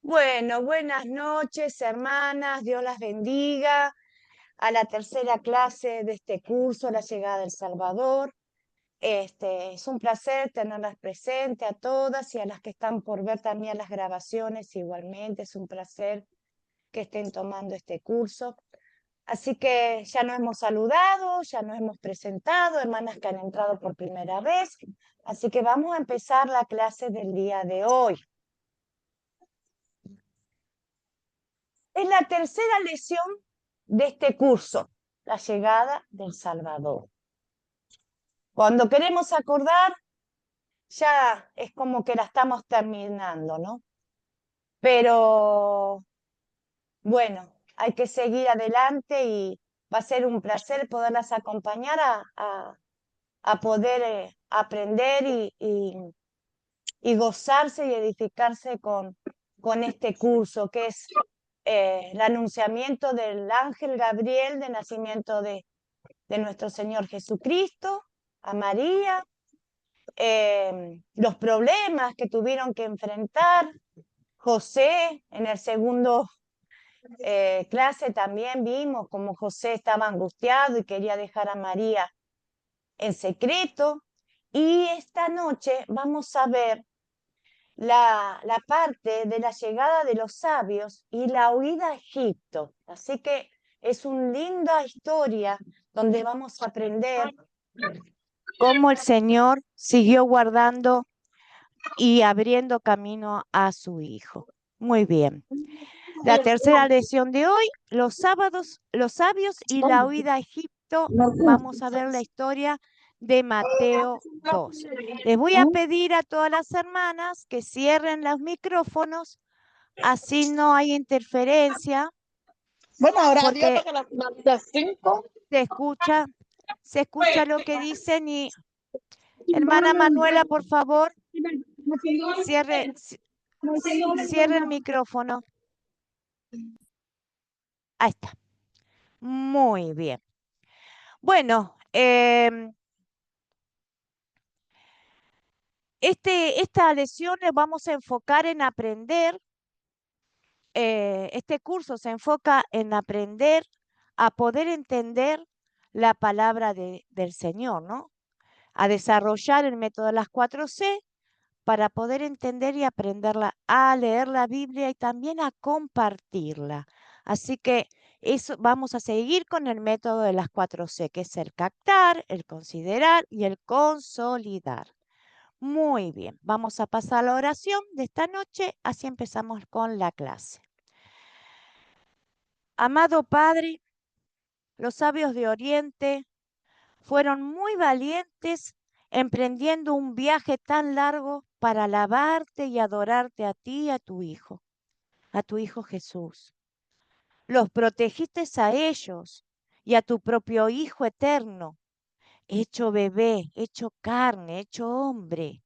Bueno, buenas noches, hermanas. Dios las bendiga. A la tercera clase de este curso, La llegada del Salvador. Es un placer tenerlas presentes a todas y a las que están por ver también las grabaciones igualmente. Es un placer que estén tomando este curso. Así que ya nos hemos saludado, ya nos hemos presentado, hermanas que han entrado por primera vez. Así que vamos a empezar la clase del día de hoy. Es la tercera lección de este curso, la llegada del Salvador. Cuando queremos acordar, ya es como que la estamos terminando, ¿no? Pero bueno, hay que seguir adelante y va a ser un placer poderlas acompañar a poder aprender y gozarse y edificarse con este curso, que es el anunciamiento del ángel Gabriel de nacimiento de nuestro Señor Jesucristo, a María, los problemas que tuvieron que enfrentar. José, en el segundo clase también vimos cómo José estaba angustiado y quería dejar a María en secreto. Y esta noche vamos a ver la parte de la llegada de los sabios y la huida a Egipto. Así que es una linda historia donde vamos a aprender cómo el Señor siguió guardando y abriendo camino a su Hijo. Muy bien. La tercera lección de hoy, los sabios y la huida a Egipto. Vamos a ver la historia de Mateo 2. Les voy a pedir a todas las hermanas que cierren los micrófonos, así no hay interferencia. Bueno, ahora Dios porque que las 5. se escucha lo que dicen y hermana Manuela, por favor, cierre el micrófono. Ahí está. Muy bien. Bueno, esta lección le vamos a enfocar en aprender. Este curso se enfoca en aprender a poder entender la palabra del Señor, ¿no? A desarrollar el método de las 4C para poder entender y aprenderla, a leer la Biblia y también a compartirla. Así que eso, vamos a seguir con el método de las 4C, que es el captar, el considerar y el consolidar. Muy bien, vamos a pasar a la oración de esta noche, así empezamos con la clase. Amado Padre, los sabios de Oriente fueron muy valientes emprendiendo un viaje tan largo para alabarte y adorarte a ti y a tu Hijo Jesús. Los protegiste a ellos y a tu propio Hijo eterno, hecho bebé, hecho carne, hecho hombre.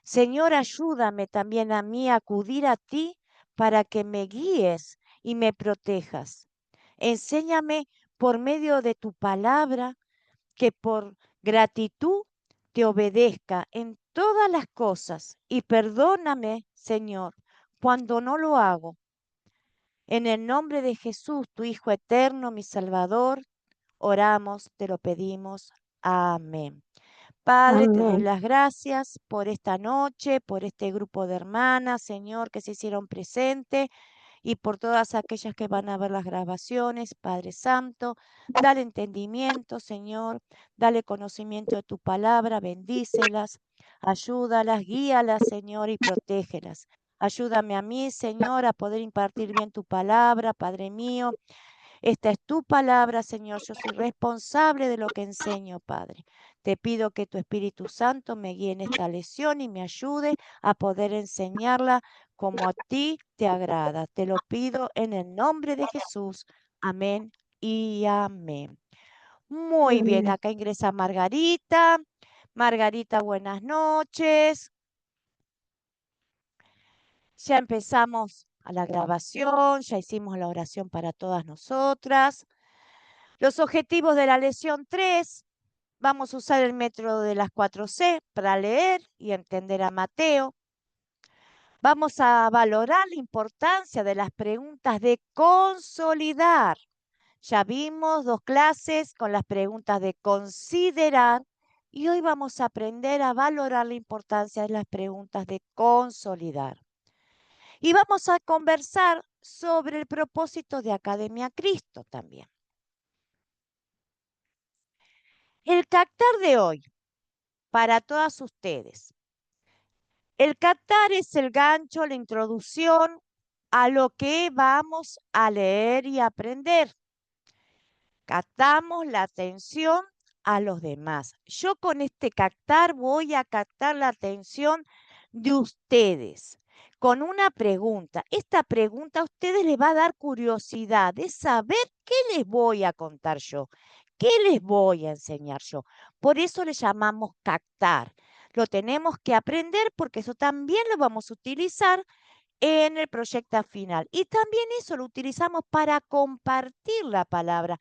Señor, ayúdame también a mí a acudir a ti para que me guíes y me protejas. Enséñame por medio de tu palabra que por gratitud te obedezca en todas las cosas y perdóname, Señor, cuando no lo hago. En el nombre de Jesús, tu Hijo eterno, mi Salvador, oramos, te lo pedimos. Amén. Padre, te doy Amén. las gracias por esta noche, por este grupo de hermanas, Señor, que se hicieron presentes y por todas aquellas que van a ver las grabaciones, Padre Santo. Dale entendimiento, Señor, dale conocimiento de tu palabra, bendícelas, ayúdalas, guíalas, Señor, y protégelas. Ayúdame a mí, Señor, a poder impartir bien tu palabra, Padre mío. Esta es tu palabra, Señor. Yo soy responsable de lo que enseño, Padre. Te pido que tu Espíritu Santo me guíe en esta lección y me ayude a poder enseñarla como a ti te agrada. Te lo pido en el nombre de Jesús. Amén y amén. Muy bien, acá ingresa Margarita. Margarita, buenas noches. Ya empezamos a la grabación, ya hicimos la oración para todas nosotras. Los objetivos de la lección 3, vamos a usar el método de las 4C para leer y entender a Mateo. Vamos a valorar la importancia de las preguntas de consolidar. Ya vimos 2 clases con las preguntas de considerar y hoy vamos a aprender a valorar la importancia de las preguntas de consolidar. Y vamos a conversar sobre el propósito de Academia Cristo también. El cactar de hoy, para todas ustedes. El cactar es el gancho, la introducción a lo que vamos a leer y aprender. Captamos la atención a los demás. Yo con este captar voy a captar la atención de ustedes con una pregunta. Esta pregunta a ustedes les va a dar curiosidad de saber qué les voy a contar yo, qué les voy a enseñar yo. Por eso le llamamos captar. Lo tenemos que aprender porque eso también lo vamos a utilizar en el proyecto final. Y también eso lo utilizamos para compartir la palabra.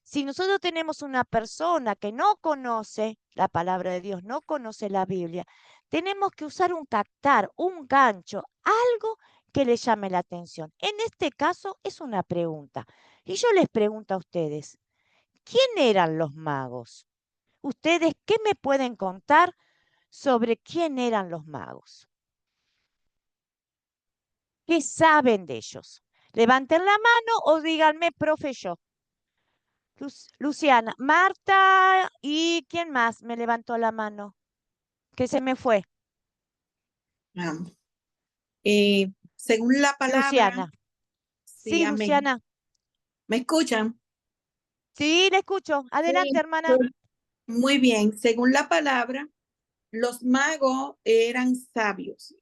Si nosotros tenemos una persona que no conoce la palabra de Dios, no conoce la Biblia, tenemos que usar un captar, un gancho, algo que le llame la atención. En este caso es una pregunta. Y yo les pregunto a ustedes, ¿quién eran los magos? ¿Ustedes qué me pueden contar sobre quién eran los magos? ¿Qué saben de ellos? Levanten la mano o díganme, profe, yo. Luciana, Marta y ¿quién más me levantó la mano? Que se me fue. Vamos. Según la palabra, Luciana. sí, Sí, amén. Luciana. ¿Me escuchan? Sí, le escucho. Adelante, Sí, hermana. muy bien. Según la palabra, los magos eran sabios.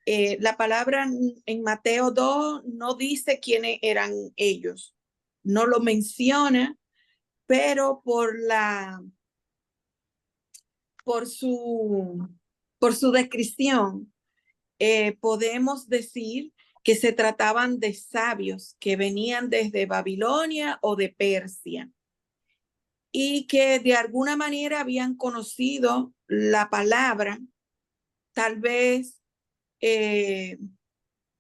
La palabra en Mateo 2 no dice quiénes eran ellos. No lo menciona, pero por su, por su descripción, podemos decir que se trataban de sabios que venían desde Babilonia o de Persia y que de alguna manera habían conocido la palabra, tal vez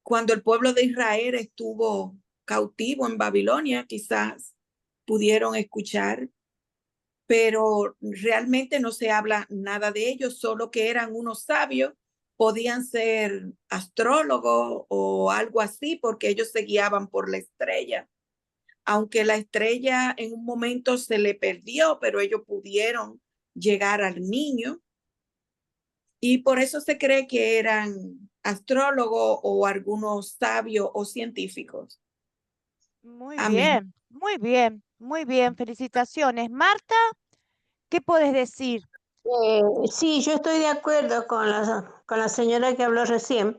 cuando el pueblo de Israel estuvo cautivo en Babilonia, quizás pudieron escuchar, pero realmente no se habla nada de ellos, solo que eran unos sabios, podían ser astrólogos o algo así, porque ellos se guiaban por la estrella. Aunque la estrella en un momento se le perdió, pero ellos pudieron llegar al niño y por eso se cree que eran astrólogos o algunos sabios o científicos. Muy Amén. bien, muy bien, muy bien. Felicitaciones. Marta, ¿qué puedes decir? Sí, yo estoy de acuerdo con la señora que habló recién.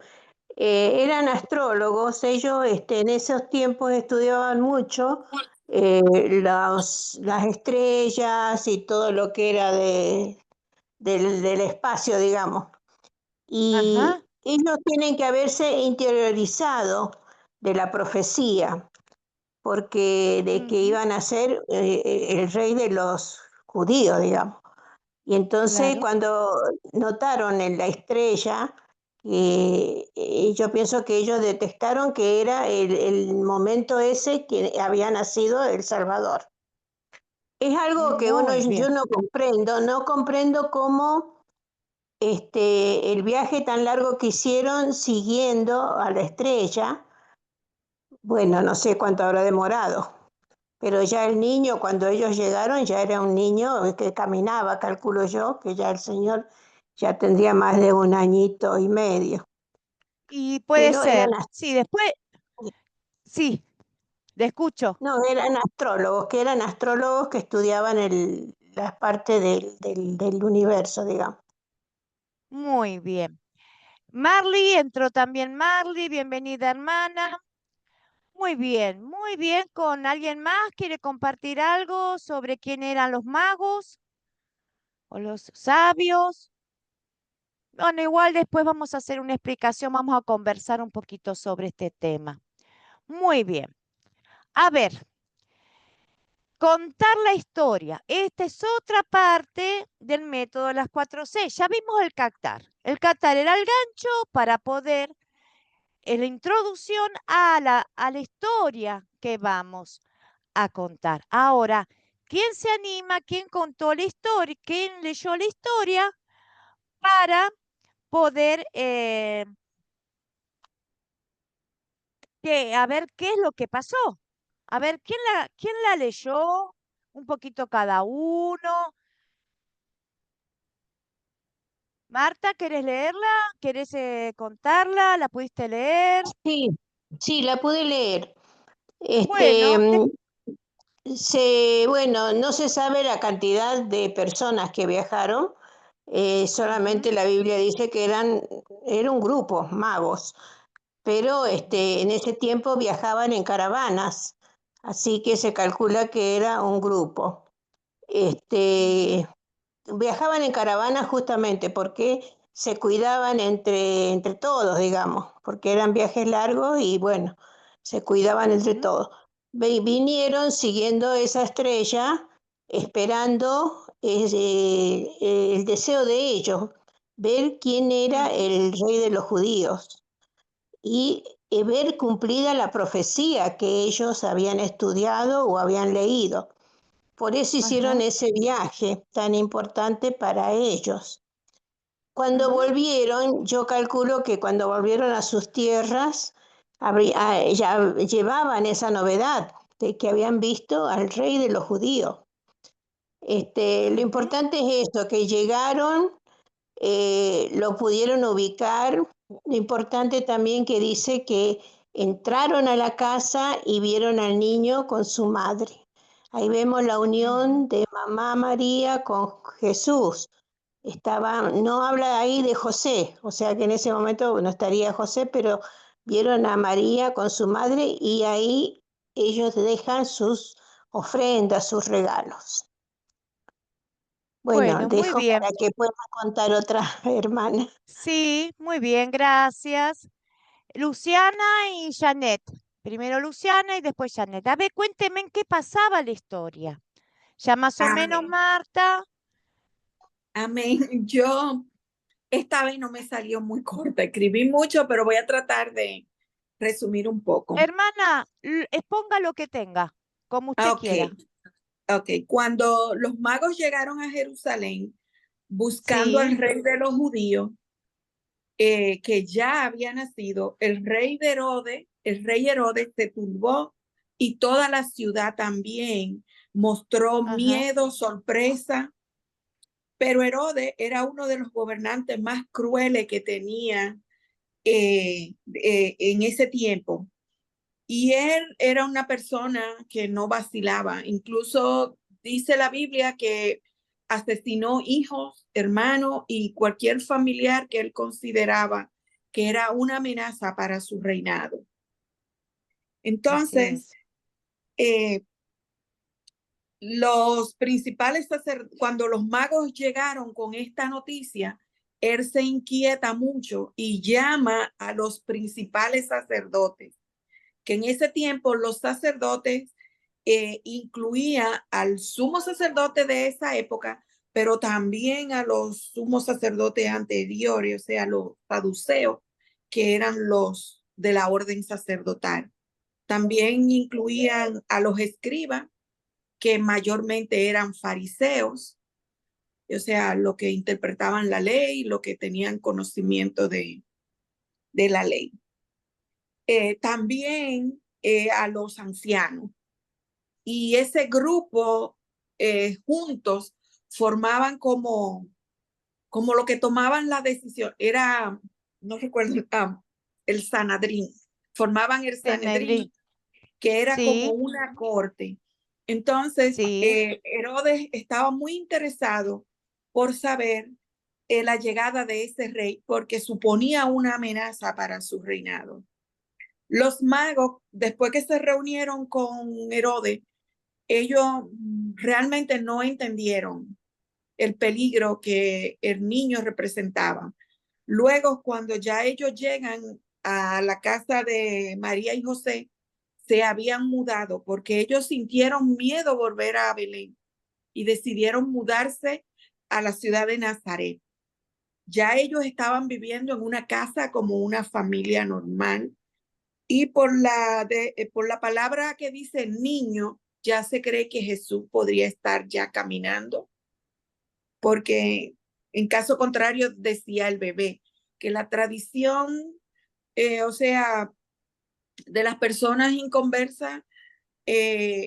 Eran astrólogos, ellos en esos tiempos estudiaban mucho las estrellas y todo lo que era del espacio, digamos. Ajá. Y ellos tienen que haberse interiorizado de la profecía, porque de que Ujú, iban a ser el rey de los judíos, digamos. Y entonces claro. cuando notaron en la estrella, yo pienso que ellos detectaron que era el momento ese que había nacido el Salvador. Es algo que Muy yo bien. no comprendo cómo el viaje tan largo que hicieron siguiendo a la estrella, bueno, no sé cuánto habrá demorado, pero ya el niño, cuando ellos llegaron, ya era un niño que caminaba, calculo yo, que ya el señor ya tendría más de un añito y medio. Y puede Pero ser. Sí, después, sí, le escucho. no, eran astrólogos que estudiaban las partes del universo, digamos. Muy bien. Marley, entró también Marley. Bienvenida, hermana. Muy bien. ¿Con alguien más quiere compartir algo sobre quién eran los magos o los sabios? Bueno, igual después vamos a hacer una explicación, vamos a conversar un poquito sobre este tema. Muy bien. A ver, contar la historia. Esta es otra parte del método de las 4C. Ya vimos el captar. El captar era el gancho para poder la introducción a la historia que vamos a contar. Ahora, ¿quién se anima? ¿Quién contó la historia? ¿Quién leyó la historia para poder a ver qué es lo que pasó? A ver, ¿quién la leyó? Un poquito cada uno. Marta, ¿querés leerla? ¿Querés contarla? ¿La pudiste leer? Sí, sí, la pude leer. Bueno, Bueno, no se sabe la cantidad de personas que viajaron, solamente ujú, la Biblia dice que era un grupo, magos, pero en ese tiempo viajaban en caravanas, así que se calcula que era un grupo. ujú, Este, Viajaban en caravana justamente porque se cuidaban entre todos, digamos, porque eran viajes largos y bueno, se cuidaban entre ujú, todos. Vinieron siguiendo esa estrella, esperando el deseo de ellos, ver quién era ujú, el rey de los judíos y ver cumplida la profecía que ellos habían estudiado o habían leído. Por eso hicieron ajá, ese viaje tan importante para ellos. Cuando ujú, volvieron, yo calculo que cuando volvieron a sus tierras, ya llevaban esa novedad de que habían visto al rey de los judíos. Lo ujú, importante es esto, que llegaron, lo pudieron ubicar. Lo importante también que dice que entraron a la casa y vieron al niño con su madre. Ahí vemos la ujú. unión de mamá María con Jesús. No habla ahí de José, o sea que en ese momento no estaría José, pero vieron a María con su madre y ahí ellos dejan sus ofrendas, sus regalos. Bueno, Bueno, muy dejo bien. para que pueda contar otra hermana. Sí, muy bien, gracias. Luciana y Janet. Primero Luciana y después Janet. A ver, cuénteme en qué pasaba la historia. Ya más o menos, Amén. Marta. Amén. Yo esta vez no me salió muy corta. Escribí mucho, pero voy a tratar de resumir un poco. Hermana, exponga lo que tenga, como usted Ok, quiera. ok. Cuando los magos llegaron a Jerusalén buscando al Sí, rey de los judíos, que ya había nacido, el rey Herodes se turbó y toda la ciudad también mostró ajá, miedo, sorpresa, pero Herodes era uno de los gobernantes más crueles que tenía en ese tiempo. Y él era una persona que no vacilaba. Incluso dice la Biblia que asesinó hijos, hermanos y cualquier familiar que él consideraba que era una amenaza para su reinado. así Entonces, es. eh, los principales sacerdotes, cuando los magos llegaron con esta noticia, él se inquieta mucho y llama a los principales sacerdotes, que en ese tiempo los sacerdotes incluía al sumo sacerdote de esa época, pero también a los sumos sacerdotes anteriores, o sea, los saduceos, que eran los de la orden sacerdotal. También incluían a los escribas, que mayormente eran fariseos, o sea, lo que interpretaban la ley, lo que tenían conocimiento de la ley. También a los ancianos. Y ese grupo juntos formaban como lo que tomaban la decisión. Era, no recuerdo, el Sanedrín. Formaban el Tenedrí. Sanedrín, que era como Sí, una corte. Entonces, sí, Herodes estaba muy interesado por saber la llegada de ese rey, porque suponía una amenaza para su reinado. Los magos, después que se reunieron con Herodes, ellos realmente no entendieron el peligro que el niño representaba. Luego, cuando ya ellos llegan a la casa de María y José, se habían mudado porque ellos sintieron miedo volver a Belén y decidieron mudarse a la ciudad de Nazaret. Ya ellos estaban viviendo en una casa como una familia normal. Y por la palabra que dice niño, ya se cree que Jesús podría estar ya caminando, porque en caso contrario decía el bebé, que la tradición, o sea, de las personas inconversas,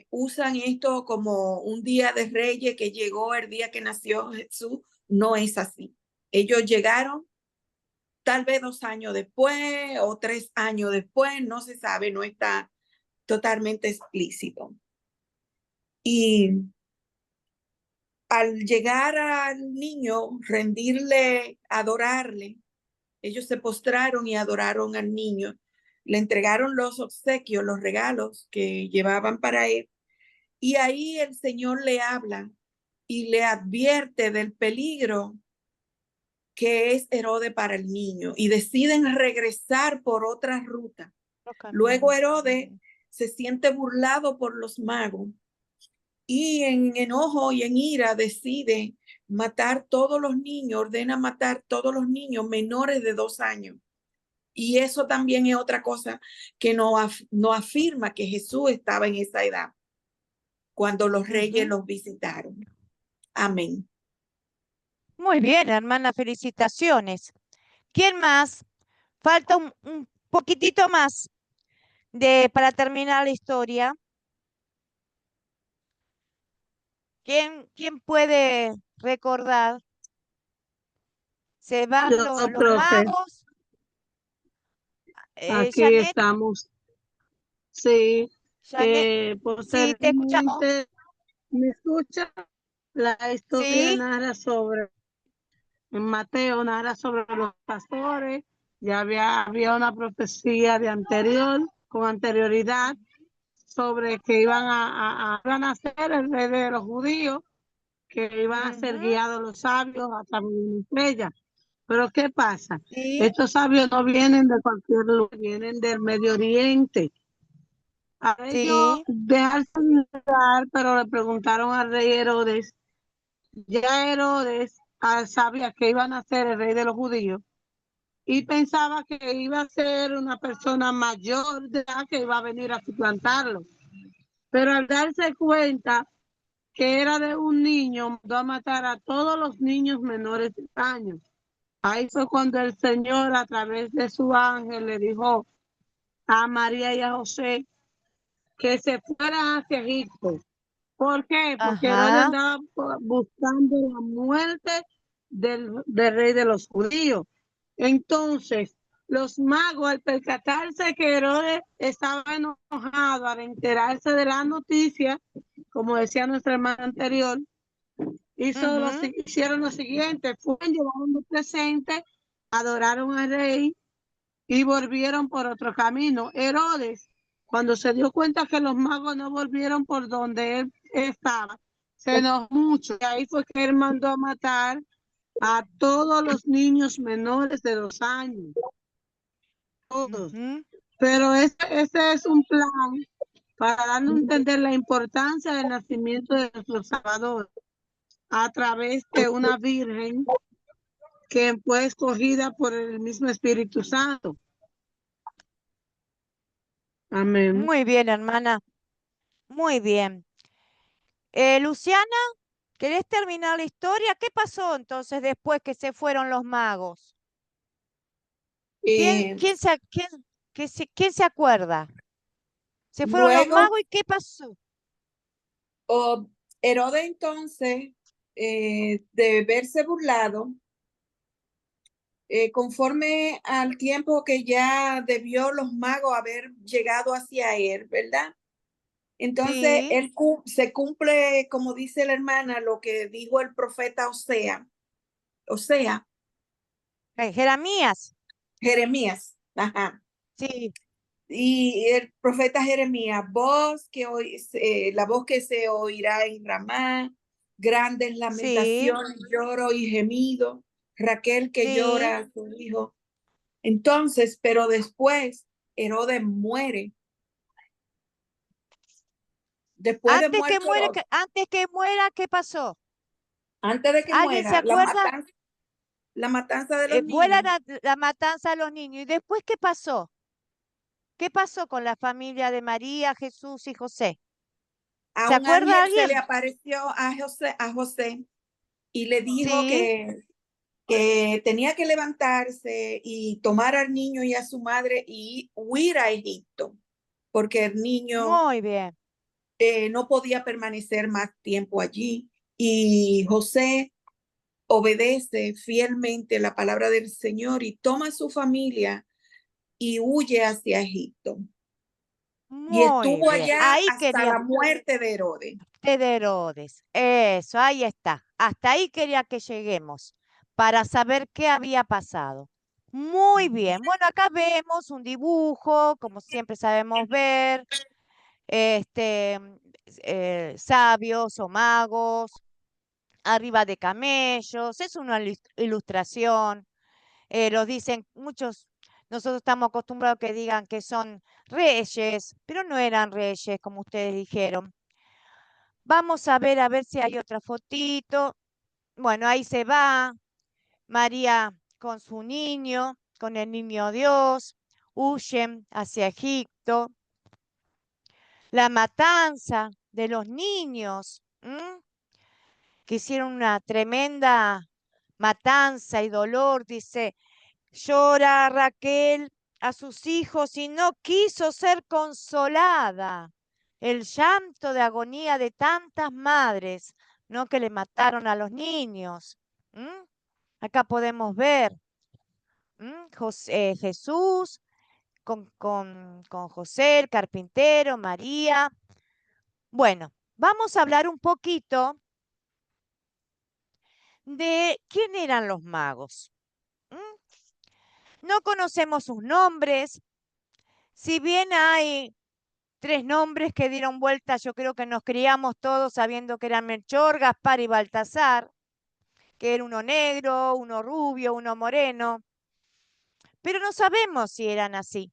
usan esto como un día de Reyes que llegó el día que nació Jesús. No es así. Ellos llegaron tal vez 2 años después o 3 años después, no se sabe, no está totalmente explícito. Y al llegar al niño, rendirle, adorarle, ellos se postraron y adoraron al niño. Le entregaron los obsequios, los regalos que llevaban para él. Y ahí el Señor le habla y le advierte del peligro que es Herodes para el niño. Y deciden regresar por otra ruta. Luego Herodes se siente burlado por los magos y en enojo y en ira decide matar todos los niños, ordena matar todos los niños menores de 2 años. Y eso también es otra cosa que no afirma que Jesús estaba en esa edad cuando los reyes los visitaron. Amén. Muy bien, hermana, felicitaciones. ¿Quién más? Falta un poquitito más para terminar la historia. ¿Quién puede recordar? Se van Yo, los profe, magos. aquí Janet, estamos. Sí, Janet, sí, te escuchamos. posteriormente, ¿me escucha? La historia Sí, narra sobre, en Mateo narra sobre los pastores. Ya había una profecía con anterioridad, sobre que iban a ser el rey de los judíos, que iban a ser guiados los sabios a través de una estrella. Pero ¿qué pasa? sí, Estos sabios no vienen de cualquier lugar, vienen del Medio Oriente. A ellos sí. dejarse llevar, pero le preguntaron al rey Herodes. Ya Herodes sabía que iban a ser el rey de los judíos y pensaba que iba a ser una persona mayor de edad que iba a venir a suplantarlo. Pero al darse cuenta que era de un niño, mandó a matar a todos los niños menores de años. Ahí fue cuando el Señor, a través de su ángel, le dijo a María y a José que se fueran hacia Egipto. ¿Por qué? Porque Herodes Ajá. andaba buscando la muerte del rey de los judíos. Entonces, los magos, al percatarse que Herodes estaba enojado, al enterarse de la noticia, como decía nuestra hermana anterior, hicieron lo siguiente: fueron, llevaron de presente, adoraron al rey y volvieron por otro camino. Herodes, cuando se dio cuenta que los magos no volvieron por donde él estaba, se enojó mucho. Y ahí fue que él mandó a matar a todos los niños menores de 2 años. Todos. Pero ese es un plan para darnos a entender la importancia del nacimiento de nuestro Salvador a través de una virgen que fue escogida por el mismo Espíritu Santo. Amén. Muy bien, hermana. Muy bien. Luciana, ¿querés terminar la historia? ¿Qué pasó entonces después que se fueron los magos? ¿Quién, Eh, quién se, quién, quién se acuerda? Se fueron los luego, magos y ¿qué pasó? Herodes entonces, de verse burlado, conforme al tiempo que ya debió los magos haber llegado hacia él, ¿verdad? Entonces, Sí, se cumple, como dice la hermana, lo que dijo el profeta Jeremías. Jeremías. Ajá. Sí, Y el profeta Jeremías, la voz que se oirá en Ramá, grandes sí, lamentaciones, lloro y gemido, Raquel que sí. llora a su hijo. Entonces, pero después Herodes muere. Después de muerto Herodes, Antes que muera, ¿qué pasó? antes de que ¿Alguien se muera, acuerda? la matanza de los Fue niños. la matanza de los niños. ¿Y después qué pasó? ¿Qué pasó con la familia de María, Jesús y José? A ¿Se un acuerda ángel se le alguien? apareció a José y le dijo Sí, que tenía que levantarse y tomar al niño y a su madre y huir a Egipto, porque el niño muy bien. no podía permanecer más tiempo allí. Y José obedece fielmente la palabra del Señor y toma a su familia y huye hacia Egipto. Y Muy estuvo bien. allá Ahí hasta quería la muerte de Herodes. de Herodes. Eso, ahí está. Hasta ahí quería que lleguemos para saber qué había pasado. Muy bien. Bueno, acá vemos un dibujo, como siempre sabemos ver, este, sabios o magos arriba de camellos. Es una ilustración. Los dicen muchos, nosotros estamos acostumbrados a que digan que son reyes, pero no eran reyes, como ustedes dijeron. Vamos a ver si hay otra fotito. Bueno, ahí se va María con su niño, con el niño Dios, huyen hacia Egipto. La matanza de los niños, que hicieron una tremenda matanza y dolor, dice. Llora Raquel a sus hijos y no quiso ser consolada. El llanto de agonía de tantas madres, ¿no? Que le mataron a los niños. ¿M? Acá podemos ver Jesús con José, el carpintero, María. Bueno, vamos a hablar un poquito de quién eran los magos. ¿M? No conocemos sus nombres. Si bien hay 3 nombres que dieron vuelta, yo creo que nos criamos todos sabiendo que eran Melchor, Gaspar y Baltasar, que era uno negro, uno rubio, uno moreno, pero no sabemos si eran así.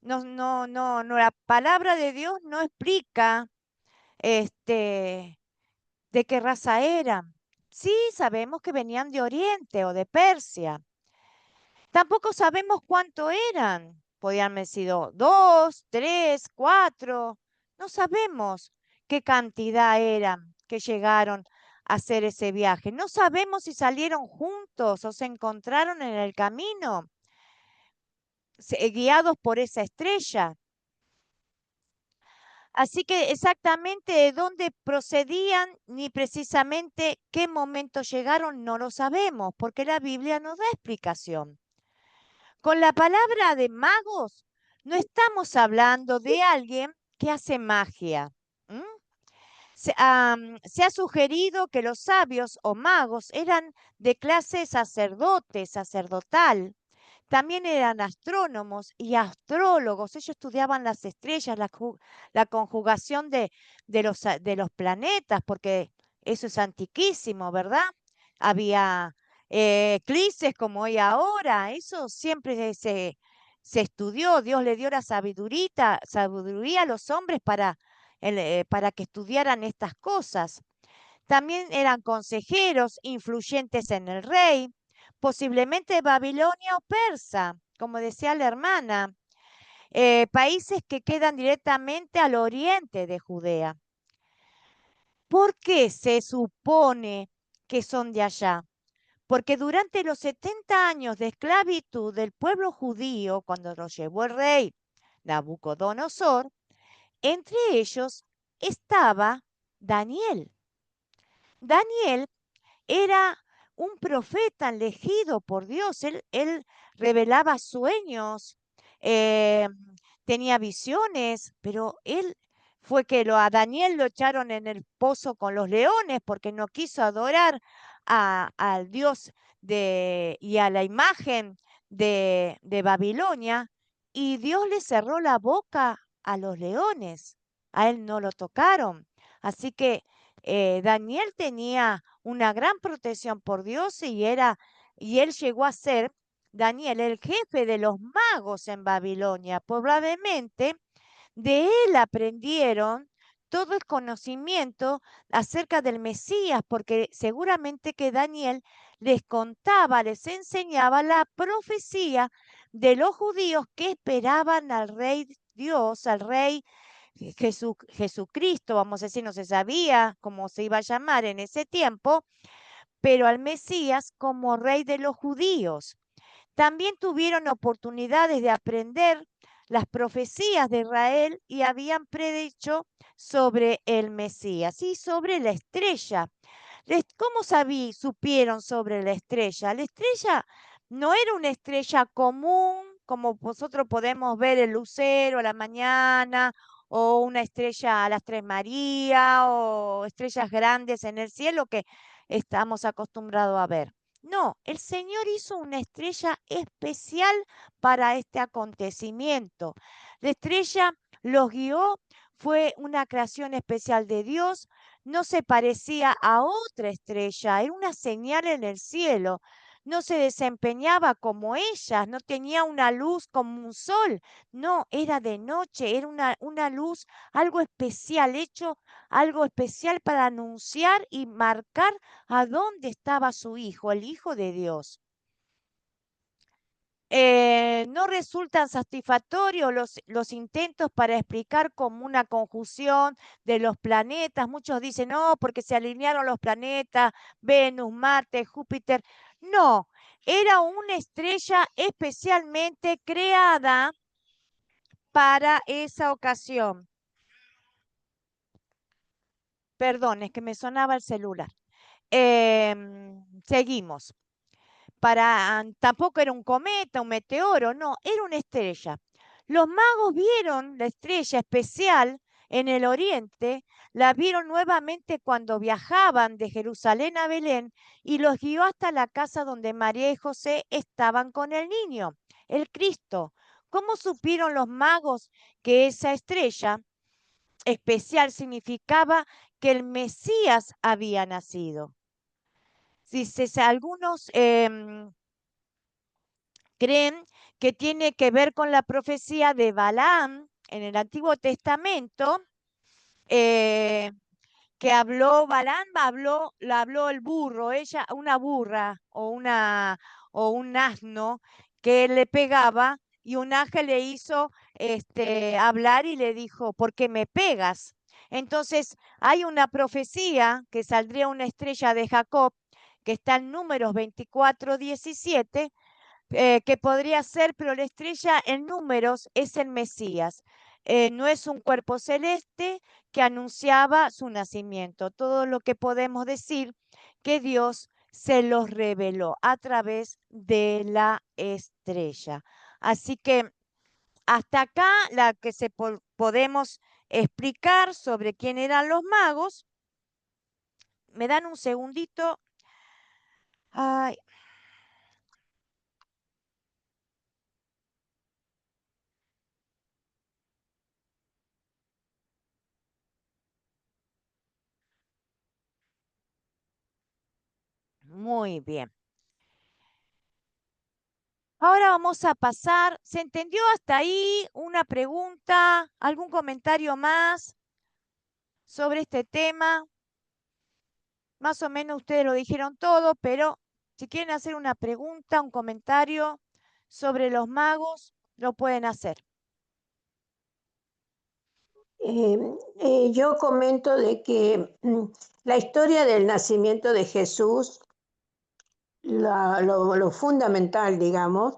No, la palabra de Dios no explica este, de qué raza eran. Sí, sabemos que venían de Oriente o de Persia. Tampoco sabemos cuánto eran. Podían haber sido 2, 3, 4. No sabemos qué cantidad eran que llegaron a hacer ese viaje. No sabemos si salieron juntos o se encontraron en el camino, guiados por esa estrella. Así que exactamente de dónde procedían ni precisamente qué momento llegaron no lo sabemos, porque la Biblia no da explicación. Con la palabra de magos, no estamos hablando de alguien que hace magia. ¿M? Se ha sugerido que los sabios o magos eran de clase sacerdote, sacerdotal. También eran astrónomos y astrólogos. Ellos estudiaban las estrellas, la conjugación de los planetas, porque eso es antiquísimo, ¿verdad? Había eclipses como hoy ahora. Eso siempre se estudió. Dios le dio la sabiduría a los hombres para que estudiaran estas cosas. También eran consejeros influyentes en el rey, posiblemente de Babilonia o Persa, como decía la hermana, países que quedan directamente al oriente de Judea. ¿Por qué se supone que son de allá? Porque durante los 70 años de esclavitud del pueblo judío, cuando lo llevó el rey Nabucodonosor, entre ellos estaba Daniel. Daniel era un profeta elegido por Dios. Él revelaba sueños, tenía visiones, pero él fue que a Daniel lo echaron en el pozo con los leones porque no quiso adorar al Dios y a la imagen de Babilonia, y Dios le cerró la boca a los leones. A él no lo tocaron. Así que Daniel tenía una gran protección por Dios y él llegó a ser, Daniel, el jefe de los magos en Babilonia. Probablemente de él aprendieron todo el conocimiento acerca del Mesías, porque seguramente que Daniel les contaba, les enseñaba la profecía de los judíos que esperaban al Rey Dios, al Rey Jesucristo, vamos a decir, no se sabía cómo se iba a llamar en ese tiempo, pero al Mesías como Rey de los judíos. También tuvieron oportunidades de aprender las profecías de Israel y habían predicho sobre el Mesías y sobre la estrella. ¿Cómo supieron sobre la estrella? La estrella no era una estrella común, como nosotros podemos ver el lucero a la mañana, o una estrella a las Tres Marías, o estrellas grandes en el cielo que estamos acostumbrados a ver. No, el Señor hizo una estrella especial para este acontecimiento. La estrella los guió, fue una creación especial de Dios, no se parecía a otra estrella, era una señal en el cielo. No se desempeñaba como ellas, no tenía una luz como un sol, no, era de noche, era una luz, algo especial, hecho algo especial para anunciar y marcar a dónde estaba su hijo, el Hijo de Dios. No resultan satisfactorios los intentos para explicar como una conjunción de los planetas. Muchos dicen, no, porque se alinearon los planetas, Venus, Marte, Júpiter. No, era una estrella especialmente creada para esa ocasión. Perdón, es que me sonaba el celular. Seguimos. Tampoco era un cometa, un meteoro, no, era una estrella. Los magos vieron la estrella especial en el oriente, la vieron nuevamente cuando viajaban de Jerusalén a Belén y los guió hasta la casa donde María y José estaban con el niño, el Cristo. ¿Cómo supieron los magos que esa estrella especial significaba que el Mesías había nacido? Dice, algunos creen que tiene que ver con la profecía de Balaam en el Antiguo Testamento, que Balaam la habló el burro, ella, una burra o un asno que le pegaba y un ángel le hizo hablar y le dijo, ¿por qué me pegas? Entonces hay una profecía que saldría una estrella de Jacob, que está en Números 24:17, que podría ser, pero la estrella en números es el Mesías. No es un cuerpo celeste que anunciaba su nacimiento. Todo lo que podemos decir que Dios se los reveló a través de la estrella. Así que hasta acá la que podemos explicar sobre quién eran los magos. ¿Me dan un segundito? Ay. Muy bien. Ahora vamos a pasar. ¿Se entendió hasta ahí? ¿Una pregunta? ¿Algún comentario más sobre este tema? Más o menos ustedes lo dijeron todo, pero si quieren hacer una pregunta, un comentario sobre los magos, lo pueden hacer. Yo comento de que la historia del nacimiento de Jesús, lo fundamental, digamos,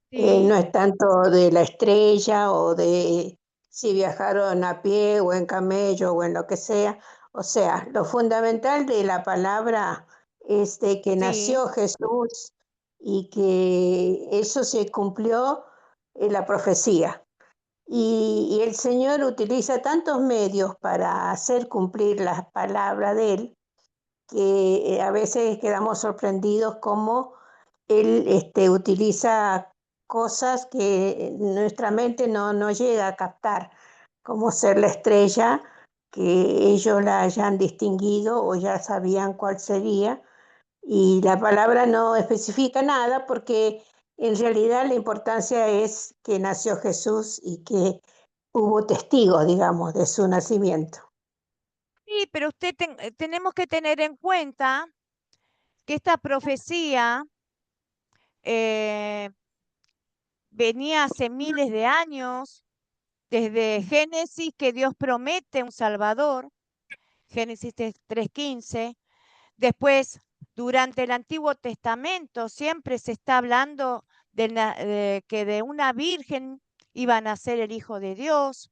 no es tanto de la estrella o de si viajaron a pie o en camello o en lo que sea. O sea, lo fundamental de la palabra es de que nació Jesús y que eso se cumplió en la profecía. Y el Señor utiliza tantos medios para hacer cumplir las palabras de Él que a veces quedamos sorprendidos cómo Él utiliza cosas que nuestra mente no llega a captar, como ser la estrella, que ellos la hayan distinguido o ya sabían cuál sería, y la palabra no especifica nada porque en realidad la importancia es que nació Jesús y que hubo testigos, digamos, de su nacimiento. Sí, pero tenemos que tener en cuenta que esta profecía venía hace miles de años, desde Génesis, que Dios promete un Salvador, Génesis 3:15. Después, durante el Antiguo Testamento, siempre se está hablando que de una virgen iba a nacer el Hijo de Dios.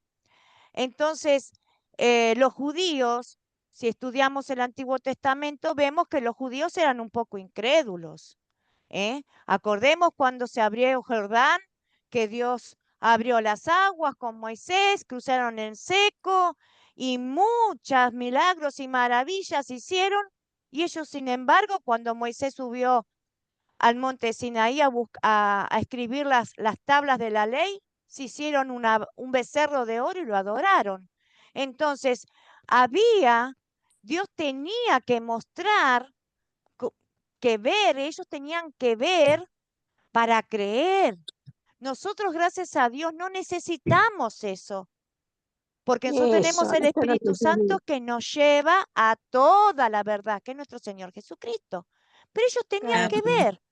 Entonces, los judíos, si estudiamos el Antiguo Testamento, vemos que los judíos eran un poco incrédulos. Acordemos cuando se abrió el Jordán, que Dios abrió las aguas con Moisés, cruzaron en seco y muchos milagros y maravillas hicieron. Y ellos, sin embargo, cuando Moisés subió al monte Sinaí a escribir las tablas de la ley, se hicieron un becerro de oro y lo adoraron. Entonces, Dios tenía que mostrar, ellos tenían que ver para creer. Nosotros, gracias a Dios, no necesitamos eso, porque nosotros tenemos el Eso es lo Espíritu que yo Santo digo. que nos lleva a toda la verdad, que es nuestro Señor Jesucristo. Pero ellos tenían que Amén. ver.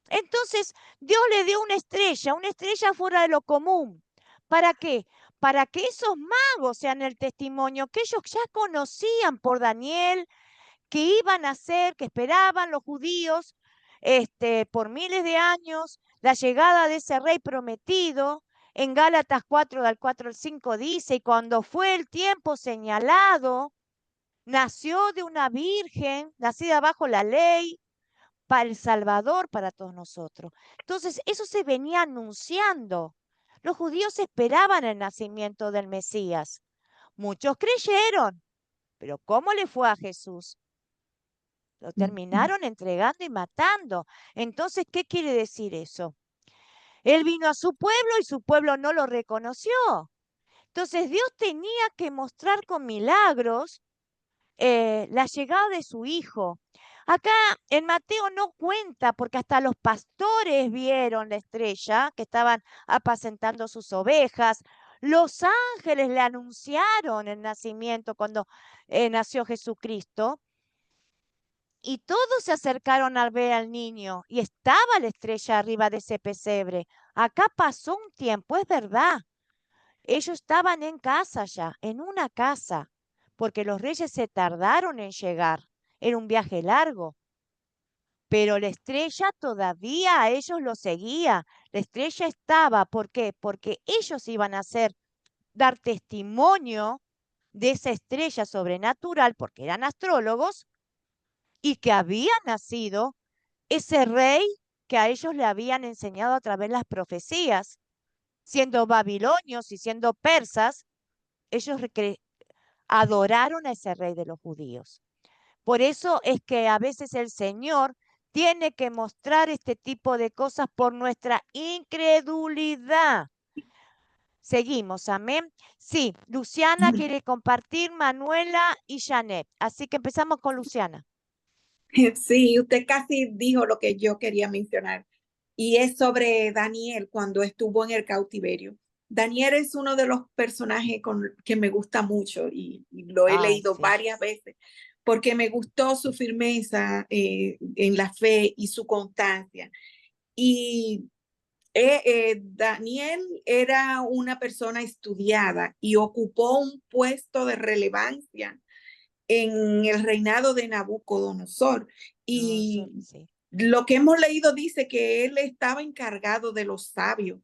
Entonces, Dios le dio una estrella fuera de lo común. ¿Para qué? Para que esos magos sean el testimonio que ellos ya conocían por Daniel, que iban a hacer, que esperaban los judíos por miles de años, la llegada de ese rey prometido. En Gálatas 4, del 4 al 5 dice, y cuando fue el tiempo señalado, nació de una virgen, nacida bajo la ley, para el Salvador para todos nosotros. Entonces, eso se venía anunciando. Los judíos esperaban el nacimiento del Mesías. Muchos creyeron, pero ¿cómo le fue a Jesús? Lo terminaron entregando y matando. Entonces, ¿qué quiere decir eso? Él vino a su pueblo y su pueblo no lo reconoció. Entonces, Dios tenía que mostrar con milagros la llegada de su hijo. Acá en Mateo no cuenta, porque hasta los pastores vieron la estrella, que estaban apacentando sus ovejas. Los ángeles le anunciaron el nacimiento cuando nació Jesucristo. Y todos se acercaron al ver al niño y estaba la estrella arriba de ese pesebre. Acá pasó un tiempo, es verdad. Ellos estaban en casa ya, en una casa, porque los reyes se tardaron en llegar. Era un viaje largo, pero la estrella todavía a ellos lo seguía. La estrella estaba, ¿por qué? Porque ellos iban a dar testimonio de esa estrella sobrenatural, porque eran astrólogos, y que había nacido ese rey que a ellos le habían enseñado a través de las profecías. Siendo babilonios y siendo persas, ellos adoraron a ese rey de los judíos. Por eso es que a veces el Señor tiene que mostrar este tipo de cosas por nuestra incredulidad. Seguimos, amén. Sí, Luciana quiere compartir, Manuela y Janet. Así que empezamos con Luciana. Sí, usted casi dijo lo que yo quería mencionar, y es sobre Daniel cuando estuvo en el cautiverio. Daniel es uno de los personajes que me gusta mucho y lo he Ay, leído sí. varias veces porque me gustó su firmeza en la fe y su constancia. Y Daniel era una persona estudiada y ocupó un puesto de relevancia en el reinado de Nabucodonosor. Y Sí. lo que hemos leído dice que él estaba encargado de los sabios.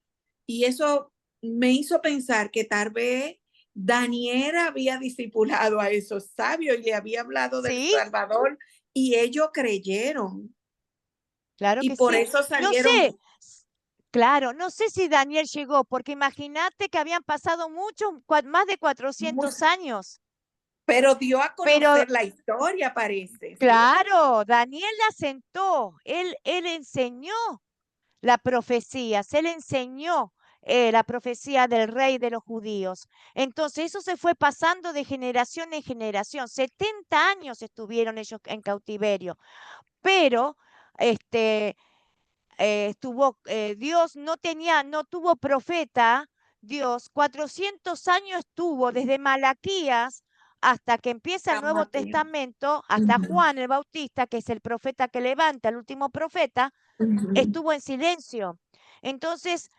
Y eso me hizo pensar que tal vez Daniel había discipulado a esos sabios y le había hablado del Sí, Salvador y ellos creyeron. claro Y que por sí. eso No salieron. sé, claro, no sé si Daniel llegó, porque imagínate que habían pasado más de 400 años. Pero dio a Pero conocer la historia, parece, ¿cierto? claro, Daniel la sentó, él enseñó la profecía, él enseñó la profecía del rey de los judíos. Entonces eso se fue pasando de generación en generación. 70 años estuvieron ellos en cautiverio, pero Dios no tuvo profeta. Dios 400 años estuvo desde Malaquías hasta que empieza el San Nuevo Mateo. Testamento, hasta Ujú, Juan el Bautista, que es el profeta que levanta, el último profeta, ujú. estuvo en silencio. Entonces,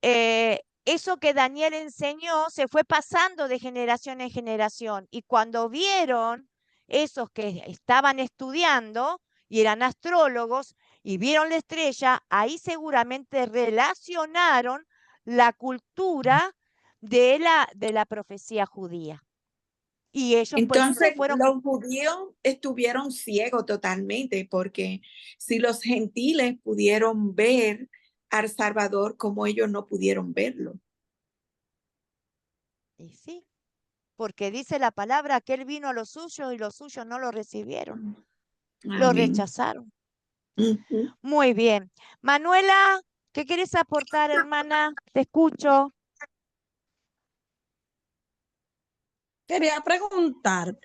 eso que Daniel enseñó se fue pasando de generación en generación. Y cuando vieron esos que estaban estudiando y eran astrólogos y vieron la estrella, ahí seguramente relacionaron la cultura de la profecía judía. Y ellos pues se Entonces, fueron. los judíos estuvieron ciegos totalmente, porque si los gentiles pudieron ver al Salvador como ellos no pudieron verlo. Y sí, porque dice la palabra que él vino a los suyos y los suyos no lo recibieron, lo Amén. rechazaron. Ujú. Muy bien. Manuela, ¿qué quieres aportar, hermana? Te escucho. Quería preguntar,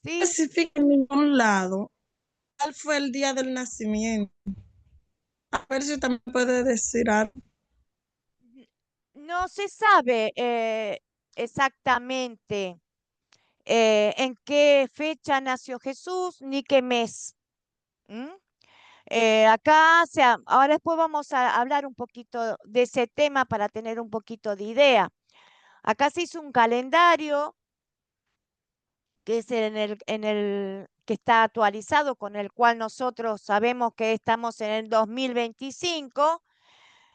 Sí, específico en ningún lado, ¿cuál fue el día del nacimiento? A ver si también puede decir algo. no se sabe exactamente en qué fecha nació Jesús ni qué mes. ¿M? Ahora después vamos a hablar un poquito de ese tema para tener un poquito de idea. Acá se hizo un calendario que es que está actualizado, con el cual nosotros sabemos que estamos en el 2025,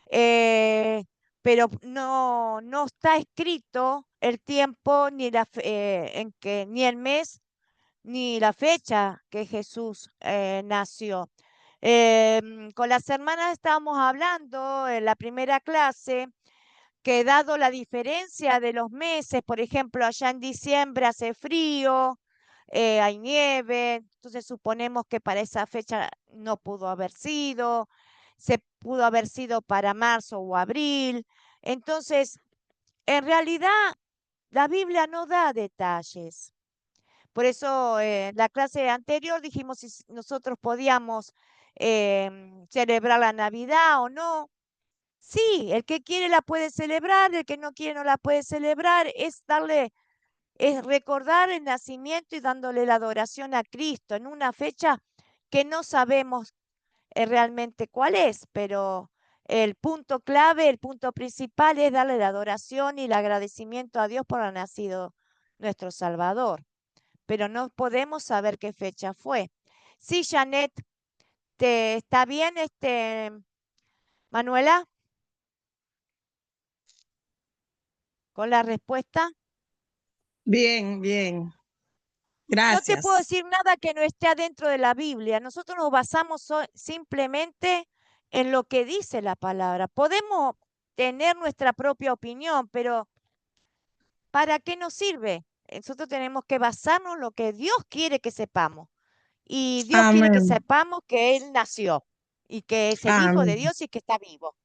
eh, pero no está escrito el tiempo ni el mes ni la fecha que Jesús nació. Con las hermanas estábamos hablando en la primera clase que dado la diferencia de los meses, por ejemplo, allá en diciembre hace frío, hay nieve, entonces suponemos que para esa fecha no pudo haber sido, se pudo haber sido para marzo o abril. Entonces, en realidad, la Biblia no da detalles. Por eso, en la clase anterior dijimos si nosotros podíamos celebrar la Navidad o no. Sí, el que quiere la puede celebrar, el que no quiere no la puede celebrar, es recordar el nacimiento y dándole la adoración a Cristo en una fecha que no sabemos realmente cuál es, pero el punto clave, el punto principal es darle la adoración y el agradecimiento a Dios por haber nacido nuestro Salvador, pero no podemos saber qué fecha fue. Sí, Janet, ¿está bien, Manuela, con la respuesta? Bien, bien. No te puedo Gracias. decir nada que no esté adentro de la Biblia. Nosotros nos basamos simplemente en lo que dice la palabra. Podemos tener nuestra propia opinión, pero ¿para qué nos sirve? Nosotros tenemos que basarnos en lo que Dios quiere que sepamos. Y Dios quiere que Amén. sepamos que Él nació y que es el Hijo de Amén. Dios y que está vivo.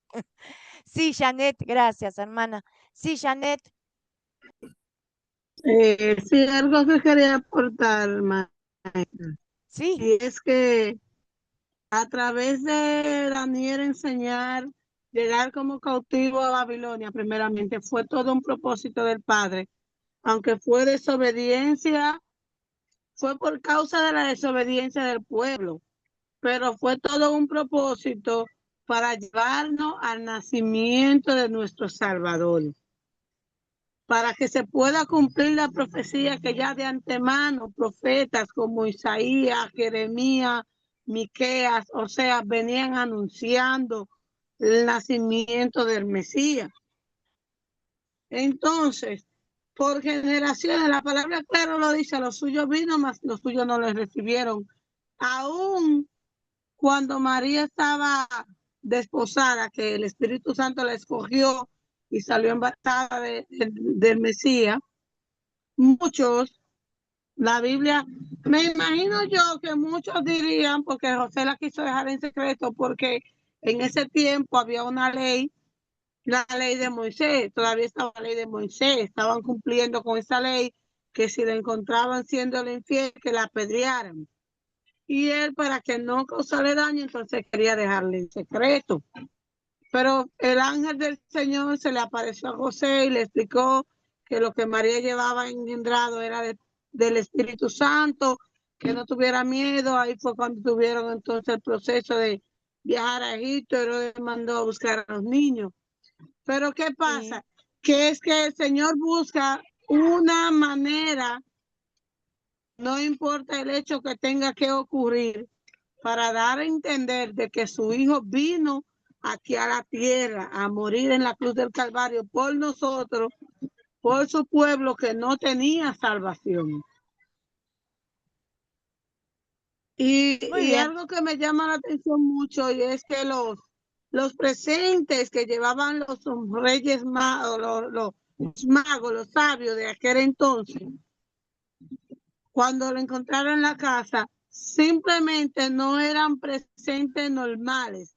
Sí, Janet, gracias, hermana. Sí, Janet, Sí, algo que quería aportar, maestra, sí. y es que a través de Daniel enseñar, llegar como cautivo a Babilonia, primeramente, fue todo un propósito del Padre, aunque fue desobediencia, fue por causa de la desobediencia del pueblo, pero fue todo un propósito para llevarnos al nacimiento de nuestro Salvador, para que se pueda cumplir la profecía que ya de antemano profetas como Isaías, Jeremías, Miqueas, o sea, venían anunciando el nacimiento del Mesías. Entonces, por generaciones, la palabra claro lo dice, los suyos vino, mas los suyos no les recibieron. Aún cuando María estaba desposada, que el Espíritu Santo la escogió y salió embarazada del Mesías, muchos, la Biblia, me imagino yo que muchos dirían, porque José la quiso dejar en secreto, porque en ese tiempo había una ley, la ley de Moisés, todavía estaba la ley de Moisés, estaban cumpliendo con esa ley, que si la encontraban siendo el infiel, que la apedrearan. Y él, para que no causarle daño, entonces quería dejarle en secreto. Pero el ángel del Señor se le apareció a José y le explicó que lo que María llevaba engendrado era del Espíritu Santo, que no tuviera miedo. Ahí fue cuando tuvieron entonces el proceso de viajar a Egipto. Herodes mandó a buscar a los niños. Pero ¿qué pasa? Sí. Que es que el Señor busca una manera, no importa el hecho que tenga que ocurrir, para dar a entender de que su hijo vino aquí a la tierra a morir en la cruz del Calvario por nosotros, por su pueblo que no tenía salvación. Muy Y bien. algo que me llama la atención mucho y es que los presentes que llevaban los reyes magos, los magos, los sabios de aquel entonces, cuando lo encontraron en la casa, simplemente no eran presentes normales,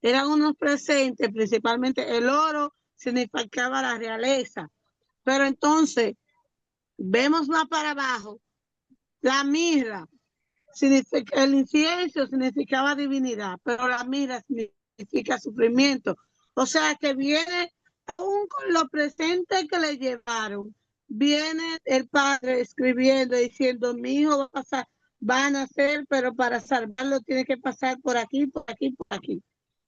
eran unos presentes, principalmente el oro significaba la realeza, pero entonces vemos más para abajo, la mirra, el incienso significaba divinidad, pero la mirra significa sufrimiento, o sea que viene aún con lo presente que le llevaron, viene el padre escribiendo, diciendo, mi hijo va a pasar, va a nacer, pero para salvarlo tiene que pasar por aquí, por aquí, por aquí.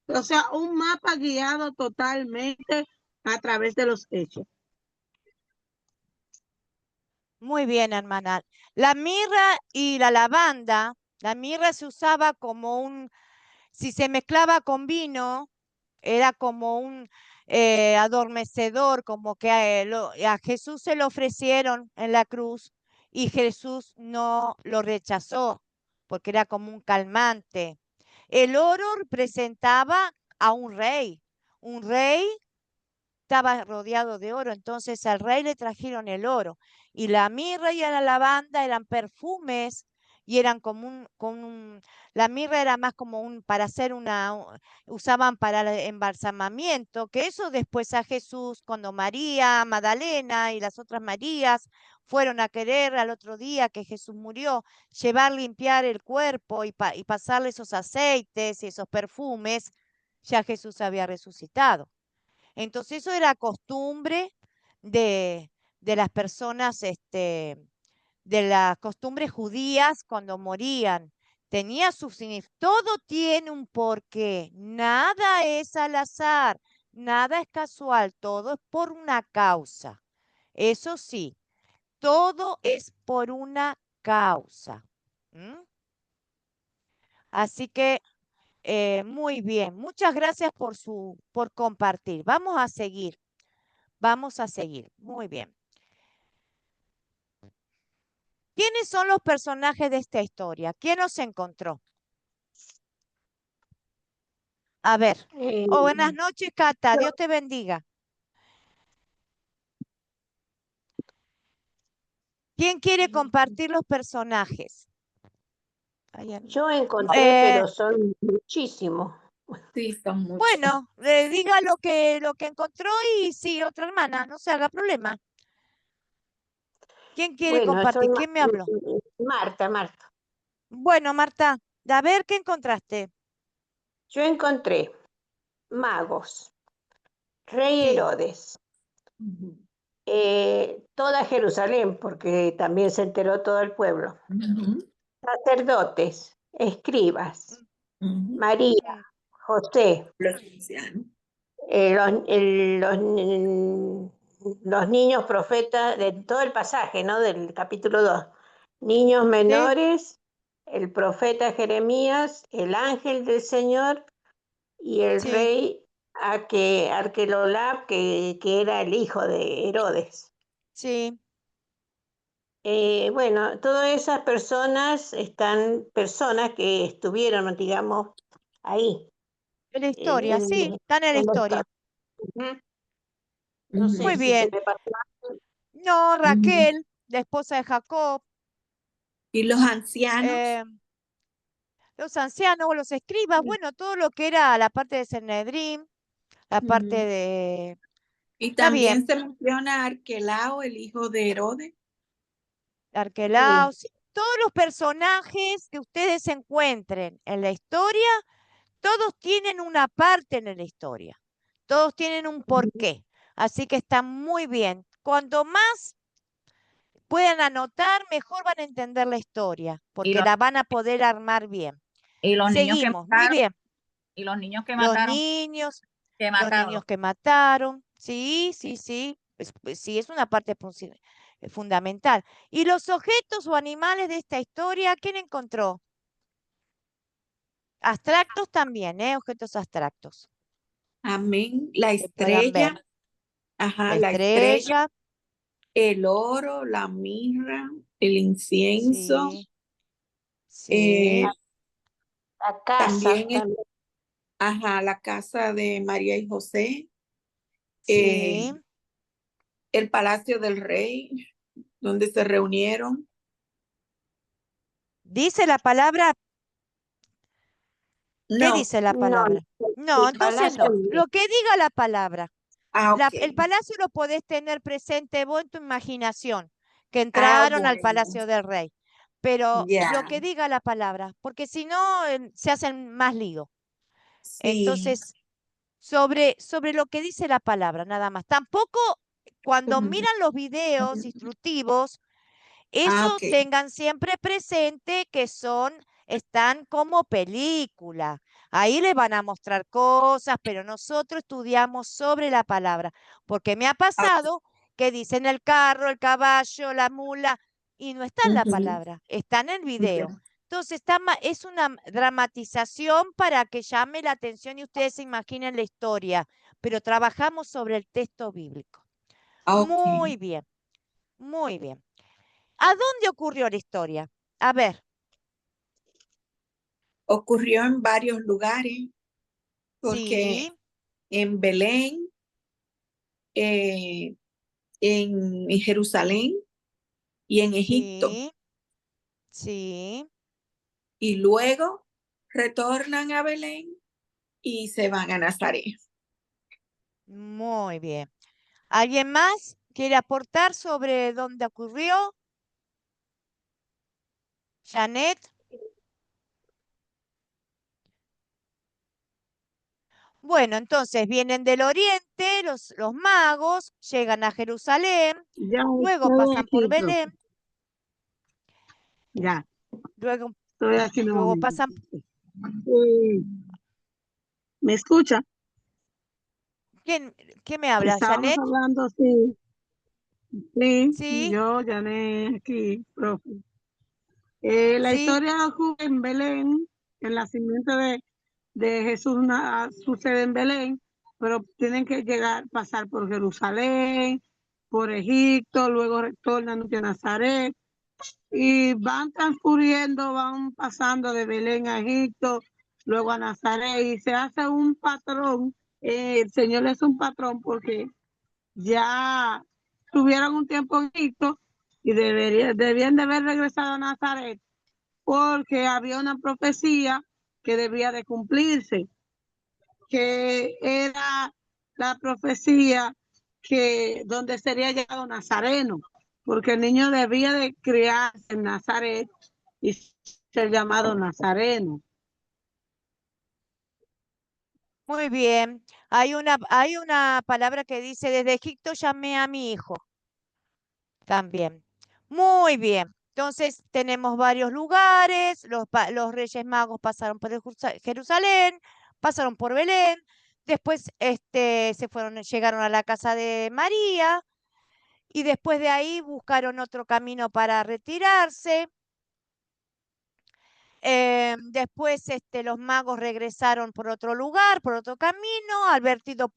O sea, un mapa guiado totalmente a través de los hechos. Muy bien, hermana. La mirra y la mirra se usaba como si se mezclaba con vino, era como un adormecedor, como que a Jesús se lo ofrecieron en la cruz y Jesús no lo rechazó, porque era como un calmante. El oro representaba a un rey estaba rodeado de oro, entonces al rey le trajeron el oro. Y la mirra y la lavanda eran perfumes y eran la mirra era más como para hacer usaban para el embalsamamiento, que eso después a Jesús, cuando María, Magdalena y las otras Marías fueron a querer al otro día que Jesús murió, llevar, limpiar el cuerpo y pasarle esos aceites y esos perfumes, ya Jesús había resucitado. Entonces eso era costumbre de, de las personas, de las costumbres judías cuando morían. Tenía su significado. Todo tiene un porqué. Nada es al azar. Nada es casual. Todo es por una causa. Eso sí, todo es por una causa. ¿Mm? Así que muy bien. Muchas gracias por compartir. Vamos a seguir. Vamos a seguir. Muy bien. ¿Quiénes son los personajes de esta historia? ¿Quién los encontró? A ver. Buenas noches, Cata. Dios te bendiga. ¿Quién quiere compartir los personajes? Yo encontré, pero son muchísimos. Sí, son muchos. Bueno, diga lo que encontró y sí, otra hermana, no se haga problema. ¿Quién quiere Bueno, compartir? ¿Quién me habló? Marta. Bueno, Marta, a ver qué encontraste. Yo encontré magos, rey Sí. Herodes, toda Jerusalén, porque también se enteró todo el pueblo, sacerdotes, escribas, María, José, Los ancianos. Los niños profetas de todo el pasaje, ¿no? Del capítulo 2. Niños menores, el profeta Jeremías, el ángel del Señor y el Sí. rey Arquelolab, que era el hijo de Herodes. Sí. Bueno, todas esas personas personas que estuvieron, digamos, ahí. En la historia, sí, están en la historia. No sé Muy si bien. se me pasó. No, Raquel, la esposa de Jacob. ¿Y los ancianos? Los ancianos o los escribas, bueno, todo lo que era la parte de Sanedrín, la parte de... Y Está también bien, se menciona a Arquelao, el hijo de Herodes. Arquelao, sí, todos los personajes que ustedes encuentren en la historia, todos tienen una parte en la historia, todos tienen un porqué, así que está muy bien. Cuanto más puedan anotar, mejor van a entender la historia, porque los, la van a poder armar bien. y los niños que Seguimos, muy mataron, bien. y los niños que Los mataron, niños, que los mataron. niños que mataron, sí, sí, sí, sí, es una parte fundamental. ¿Y los objetos o animales de esta historia, quién encontró? Abstractos también, objetos abstractos. Amén. La Que puedan ver. estrella. Ajá, La la estrella. estrella, El oro, la mirra, el incienso. sí, eh, sí, La casa también también. ajá, la casa de María y José. sí. El palacio del rey, donde se reunieron. Dice la palabra, ¿qué No. dice la No, palabra? No, el entonces palacio no. no. Lo que diga la palabra. Ok. El palacio lo podés tener presente vos en tu imaginación, que Ah, entraron al bueno. palacio del rey. Pero lo Ya. que diga la palabra, porque si no se hacen más lío. Sí. Entonces, sobre lo que dice la palabra, nada más. Tampoco cuando miran los videos instructivos, Ah, eso ok. tengan siempre presente que están como película. Ahí les van a mostrar cosas, pero nosotros estudiamos sobre la palabra, porque me ha Ah, pasado que dicen el carro, el caballo, la mula, y no está en la ujú, palabra, está en el ya. video. Entonces, es una dramatización para que llame la atención y ustedes se imaginen la historia, pero trabajamos sobre el texto bíblico. Ok. Muy bien, muy bien. ¿A dónde ocurrió la historia? A ver, Ocurrió en varios lugares, porque sí, en Belén, en Jerusalén y en Egipto. sí, sí, Y luego retornan a Belén y se van a Nazaret. muy bien. ¿Alguien más quiere aportar sobre dónde ocurrió? Janet. Bueno, entonces vienen del oriente, los magos, llegan a Jerusalén, Ya luego estoy pasan por aquí, profe. Belén, Ya, luego, estoy aquí luego nuevamente. pasan. ¿Me escucha? ¿Quién me habla? Estábamos ¿Janet? hablando, sí. Sí, Sí, yo, Janet, aquí, profe. La sí, historia ocurre en Belén, el nacimiento de Jesús sucede en Belén, pero tienen que pasar por Jerusalén, por Egipto, luego retornan a Nazaret y van transcurriendo, van pasando de Belén a Egipto, luego a Nazaret y se hace un patrón. El Señor es un patrón porque ya tuvieron un tiempo en Egipto y debían de haber regresado a Nazaret porque había una profecía que debía de cumplirse, que era la profecía que donde sería llegado Nazareno, porque el niño debía de criarse en Nazaret y ser llamado Nazareno. muy bien. Hay una palabra que dice, desde Egipto llamé a mi hijo. También. Muy bien. Entonces tenemos varios lugares. Los Reyes Magos pasaron por Jerusalén, pasaron por Belén. Después llegaron a la casa de María y después de ahí buscaron otro camino para retirarse. Después los magos regresaron por otro lugar, por otro camino, advertido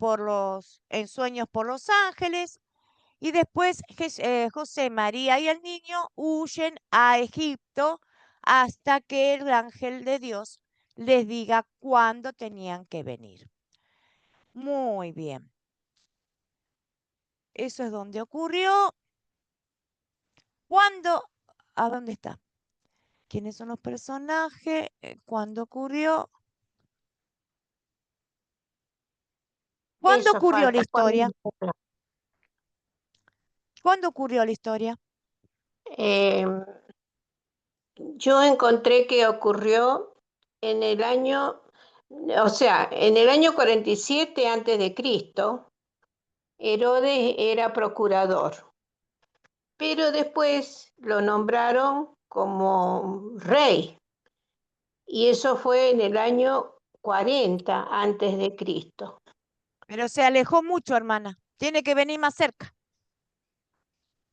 en sueños por los ángeles. Y después José, María y el niño huyen a Egipto hasta que el ángel de Dios les diga cuándo tenían que venir. Muy bien. Eso es donde ocurrió. ¿Cuándo? ¿A dónde está? ¿Quiénes son los personajes? ¿Cuándo ocurrió? ¿Cuándo Eso ocurrió la falta historia? ¿Cuándo ocurrió la historia? Eh, yo encontré que ocurrió en el año, o sea, en el año 47 antes de Cristo, Herodes era procurador, pero después lo nombraron como rey. Y eso fue en el año 40 antes de Cristo. Pero se alejó mucho, hermana. Tiene que venir más cerca.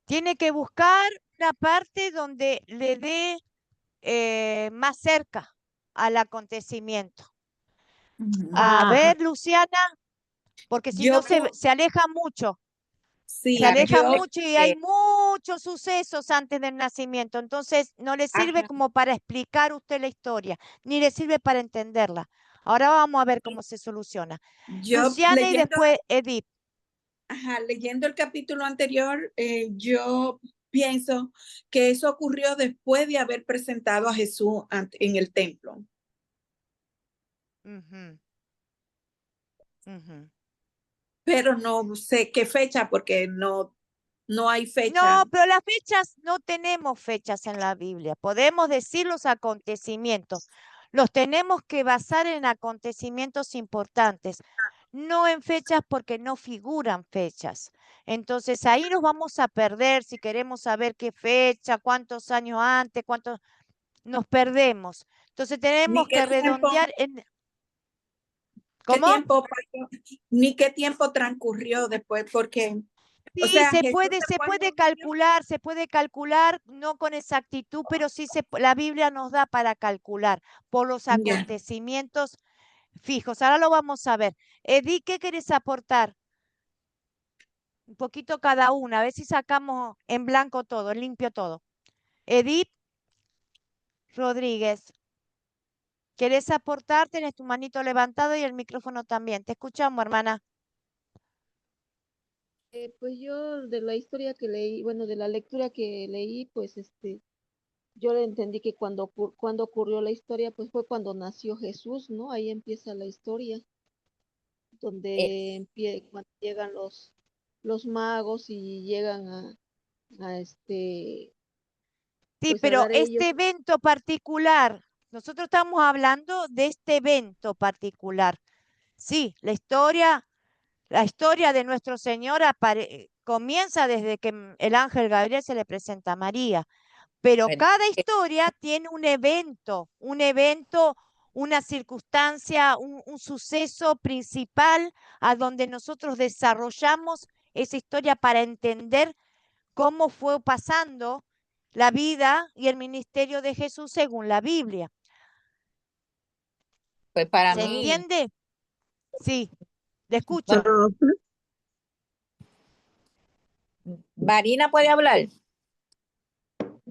Tiene que buscar una parte donde le dé más cerca al acontecimiento. A ver, Luciana, porque si no se aleja mucho. Sí, Se aleja yo, mucho y hay muchos sucesos antes del nacimiento. Entonces, no le sirve ajá, como para explicar usted la historia, ni le sirve para entenderla. Ahora vamos a ver cómo se soluciona. yo Luciana y leyendo, después Edith. ajá, leyendo el capítulo anterior, yo pienso que eso ocurrió después de haber presentado a Jesús en el templo. Ujú, ujú. Pero no sé qué fecha porque no hay fecha. No, pero las fechas, no tenemos fechas en la Biblia. Podemos decir los acontecimientos. Los tenemos que basar en acontecimientos importantes, no en fechas porque no figuran fechas. Entonces ahí nos vamos a perder si queremos saber qué fecha, cuántos años antes, cuántos, nos perdemos. Entonces Ni tenemos qué que tiempo, redondear en... qué ¿Cómo? tiempo pasó, ni qué tiempo transcurrió después, porque, o Sí, sea, Jesús se puede calcular, no con exactitud, pero sí la Biblia nos da para calcular por los Ya. acontecimientos fijos. Ahora lo vamos a ver. Edith, ¿qué querés aportar? Un poquito cada una, a ver si sacamos en blanco todo, limpio todo. Edith Rodríguez, ¿querés aportar? Tenés tu manito levantado y el micrófono también. Te escuchamos, hermana. Pues yo de la historia que leí, bueno, de la lectura que leí, pues yo le entendí que cuando ocurrió la historia, pues fue cuando nació Jesús, ¿no? Ahí empieza la historia, donde cuando llegan los magos y llegan Sí, pues a pero dar ellos. este evento particular, nosotros estamos hablando de este evento particular. Sí, la historia de nuestro Señor comienza desde que el ángel Gabriel se le presenta a María, pero cada historia tiene un evento, una circunstancia, un suceso principal a donde nosotros desarrollamos esa historia para entender cómo fue pasando la vida y el ministerio de Jesús según la Biblia. Pues para ¿Se mí, entiende? Sí, le escucho. bueno, Marina puede hablar.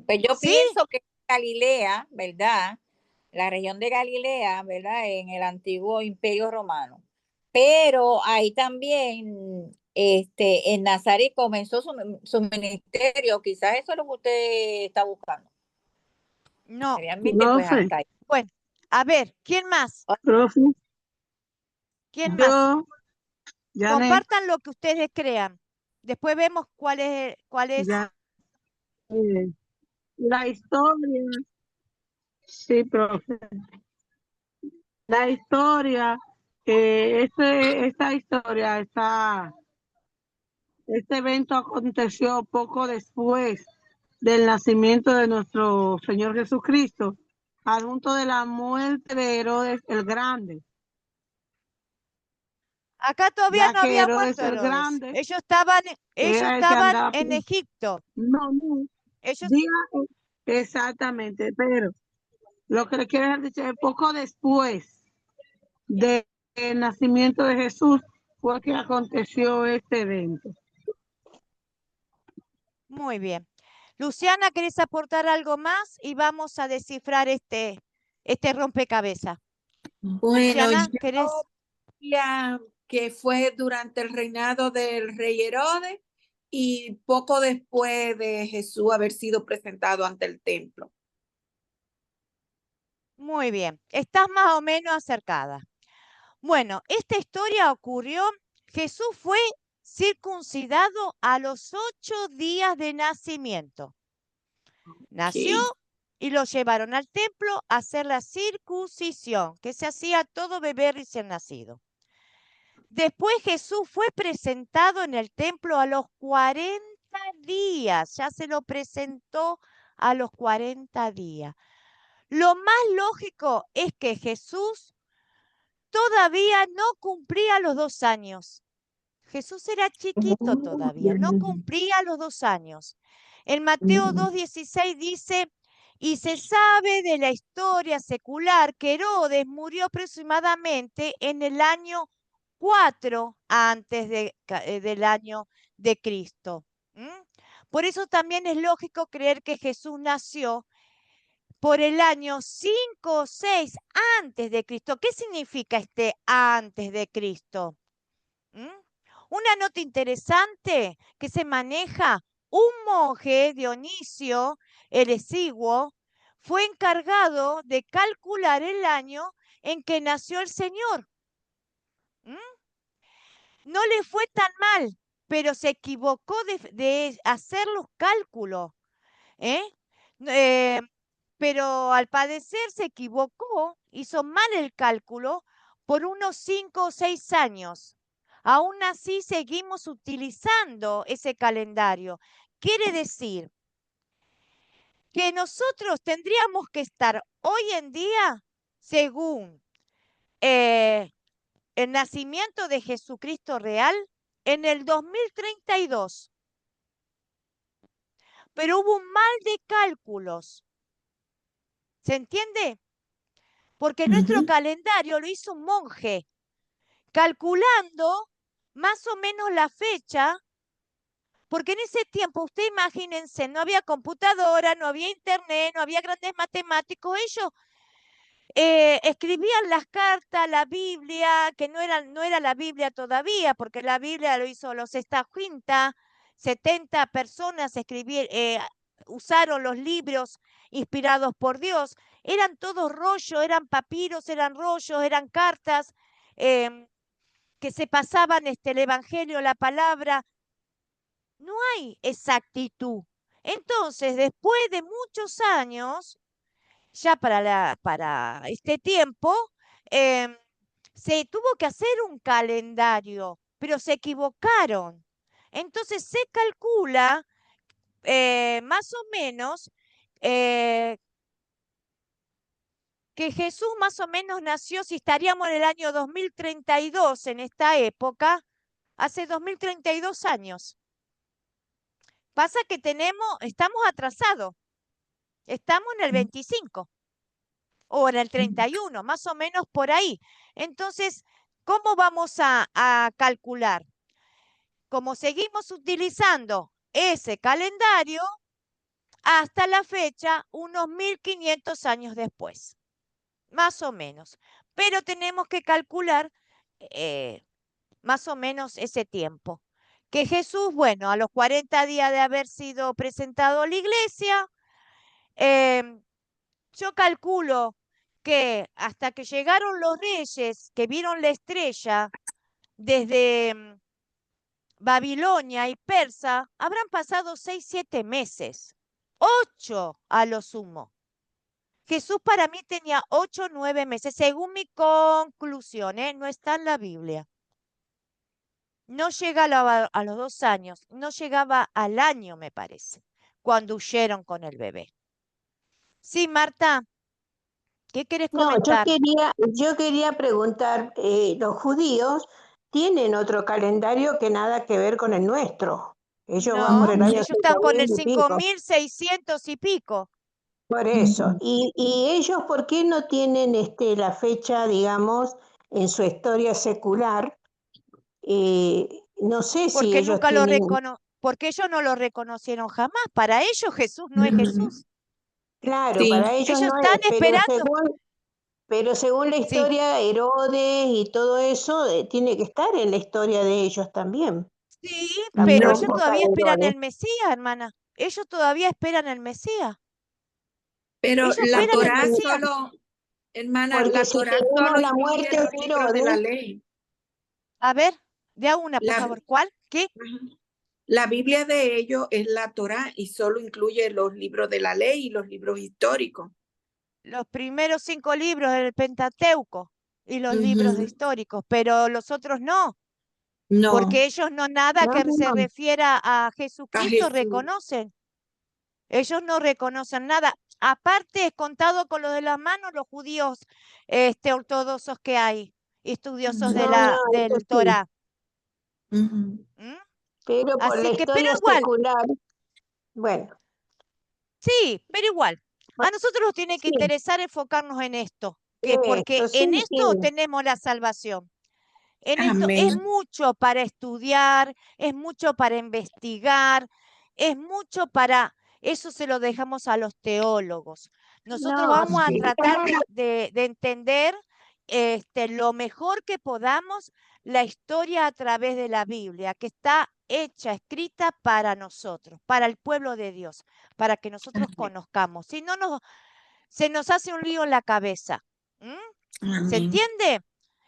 Pues yo Sí, pienso que Galilea, ¿verdad? La región de Galilea, ¿verdad? En el antiguo Imperio Romano. Pero ahí también, en Nazaret comenzó su ministerio. Quizás eso es lo que usted está buscando. no. Realmente, pues Profe, hasta ahí. Bueno, a ver, ¿quién más? profe, ¿Quién más? yo, Janet, Compartan lo que ustedes crean. Después vemos cuál es. ya, eh, la historia, sí, profe, la historia, este evento aconteció poco después del nacimiento de nuestro Señor Jesucristo, al punto de la muerte de Herodes el Grande, Acá todavía ya no que había Herodes muerto el Herodes. Grande Ellos era el que estaban andaba, en Egipto. no, Ellos, diga exactamente, pero lo que le quiero decir es poco después del nacimiento de Jesús fue que aconteció este evento. muy bien. Luciana, ¿querés aportar algo más? Y vamos a descifrar este rompecabezas. Bueno, Luciana, yo ¿querés? diría que fue durante el reinado del rey Herodes y poco después de Jesús haber sido presentado ante el templo. Muy bien. Estás más o menos acercada. Bueno, esta historia ocurrió, Jesús fue circuncidado a los 8 días de nacimiento. Nació Sí. y lo llevaron al templo a hacer la circuncisión, que se hacía a todo bebé recién nacido. Después Jesús fue presentado en el templo a los 40 días, ya se lo presentó a los 40 días. Lo más lógico es que Jesús todavía no cumplía los 2 años. Jesús era chiquito todavía, no cumplía los 2 años. En Mateo 2:16 dice, y se sabe de la historia secular que Herodes murió aproximadamente en el año 4 antes del año de Cristo. Por eso también es lógico creer que Jesús nació por el año 5 o 6 antes de Cristo. ¿Qué significa este antes de Cristo? Una nota interesante que se maneja: un monje, Dionisio el Exiguo, fue encargado de calcular el año en que nació el Señor. No le fue tan mal, pero se equivocó de hacer los cálculos. Pero al padecer se equivocó, hizo mal el cálculo por unos 5 o 6 años. Aún así seguimos utilizando ese calendario. Quiere decir que nosotros tendríamos que estar hoy en día, según el nacimiento de Jesucristo real, en el 2032. Pero hubo un mal de cálculos. ¿Se entiende? Porque nuestro calendario lo hizo un monje, calculando más o menos la fecha, porque en ese tiempo, usted imagínense, no había computadora, no había internet, no había grandes matemáticos. Ellos escribían las cartas, la Biblia, que no era la Biblia todavía, porque la Biblia lo hizo los Septuaginta, 70 personas usaron los libros inspirados por Dios. Eran todos rollos, eran papiros, eran rollos, eran cartas que se pasaban el Evangelio, la palabra. No hay exactitud. Entonces, después de muchos años, ya para este tiempo, se tuvo que hacer un calendario, pero se equivocaron. Entonces se calcula más o menos que Jesús más o menos nació, si estaríamos en el año 2032 en esta época, hace 2032 años. Pasa que estamos atrasados, estamos en el 25 o en el 31, más o menos por ahí. Entonces, ¿cómo vamos a calcular? Como seguimos utilizando ese calendario, hasta la fecha, unos 1500 años después, más o menos. Pero tenemos que calcular más o menos ese tiempo. Que Jesús, bueno, a los 40 días de haber sido presentado a la iglesia, yo calculo que hasta que llegaron los reyes que vieron la estrella desde Babilonia y Persa, habrán pasado 6, 7 meses, 8 a lo sumo. Jesús para mí tenía 8 o 9 meses, según mi conclusión, no está en la Biblia. No llega a los 2 años, no llegaba al año, me parece, cuando huyeron con el bebé. Sí, Marta, ¿qué querés No, comentar? yo quería preguntar, los judíos tienen otro calendario que nada que ver con el nuestro. Ellos van por No, el año ellos están con el 5000 y pico. 5600 y pico. Por eso. Y ellos, ¿por qué no tienen la fecha, digamos, en su historia secular? No sé si Porque ellos nunca tienen. porque ellos no lo reconocieron jamás. Para ellos Jesús no es Jesús. Claro, Sí. para ellos Ellos no están es, esperando. pero según la Sí, historia, Herodes y todo eso tiene que estar en la historia de ellos también. sí, La pero No, ellos época todavía de esperan Herodes. el Mesías, hermana. Ellos todavía esperan el Mesías. pero Ellos la esperan el Torá Mesías. solo, hermana, Porque la si Torá tenemos solo la incluye muerte los de libros de la Herodes, ley. A ver, de una, por La, favor. ¿Cuál? ¿Qué? la Biblia de ellos es la Torá y solo incluye los libros de la ley y los libros históricos. Los primeros 5 libros del Pentateuco y los libros históricos, pero los otros no. No, porque ellos no nada No, que se no. refiera a a Jesucristo Jesús. reconocen. Ellos no reconocen nada. Aparte, es contado con lo de las manos los judíos ortodoxos que hay, estudiosos Ujú, de No, no, eso del sí. Torá. ujú. ¿Mm? Pero por la Así que, pero historia igual, secular, bueno, sí, pero igual. A nosotros nos tiene que sí, interesar enfocarnos en esto, porque esto, sí, en sí. esto tenemos la salvación. En esto es Amén. mucho para estudiar, es mucho para investigar, es mucho para, eso se lo dejamos a los teólogos. Nosotros No, vamos a sí. tratar de entender lo mejor que podamos la historia a través de la Biblia, que está hecha, escrita para nosotros, para el pueblo de Dios, para que nosotros conozcamos. Si no, se nos hace un lío en la cabeza. ¿Mm? ¿Se Amén. entiende?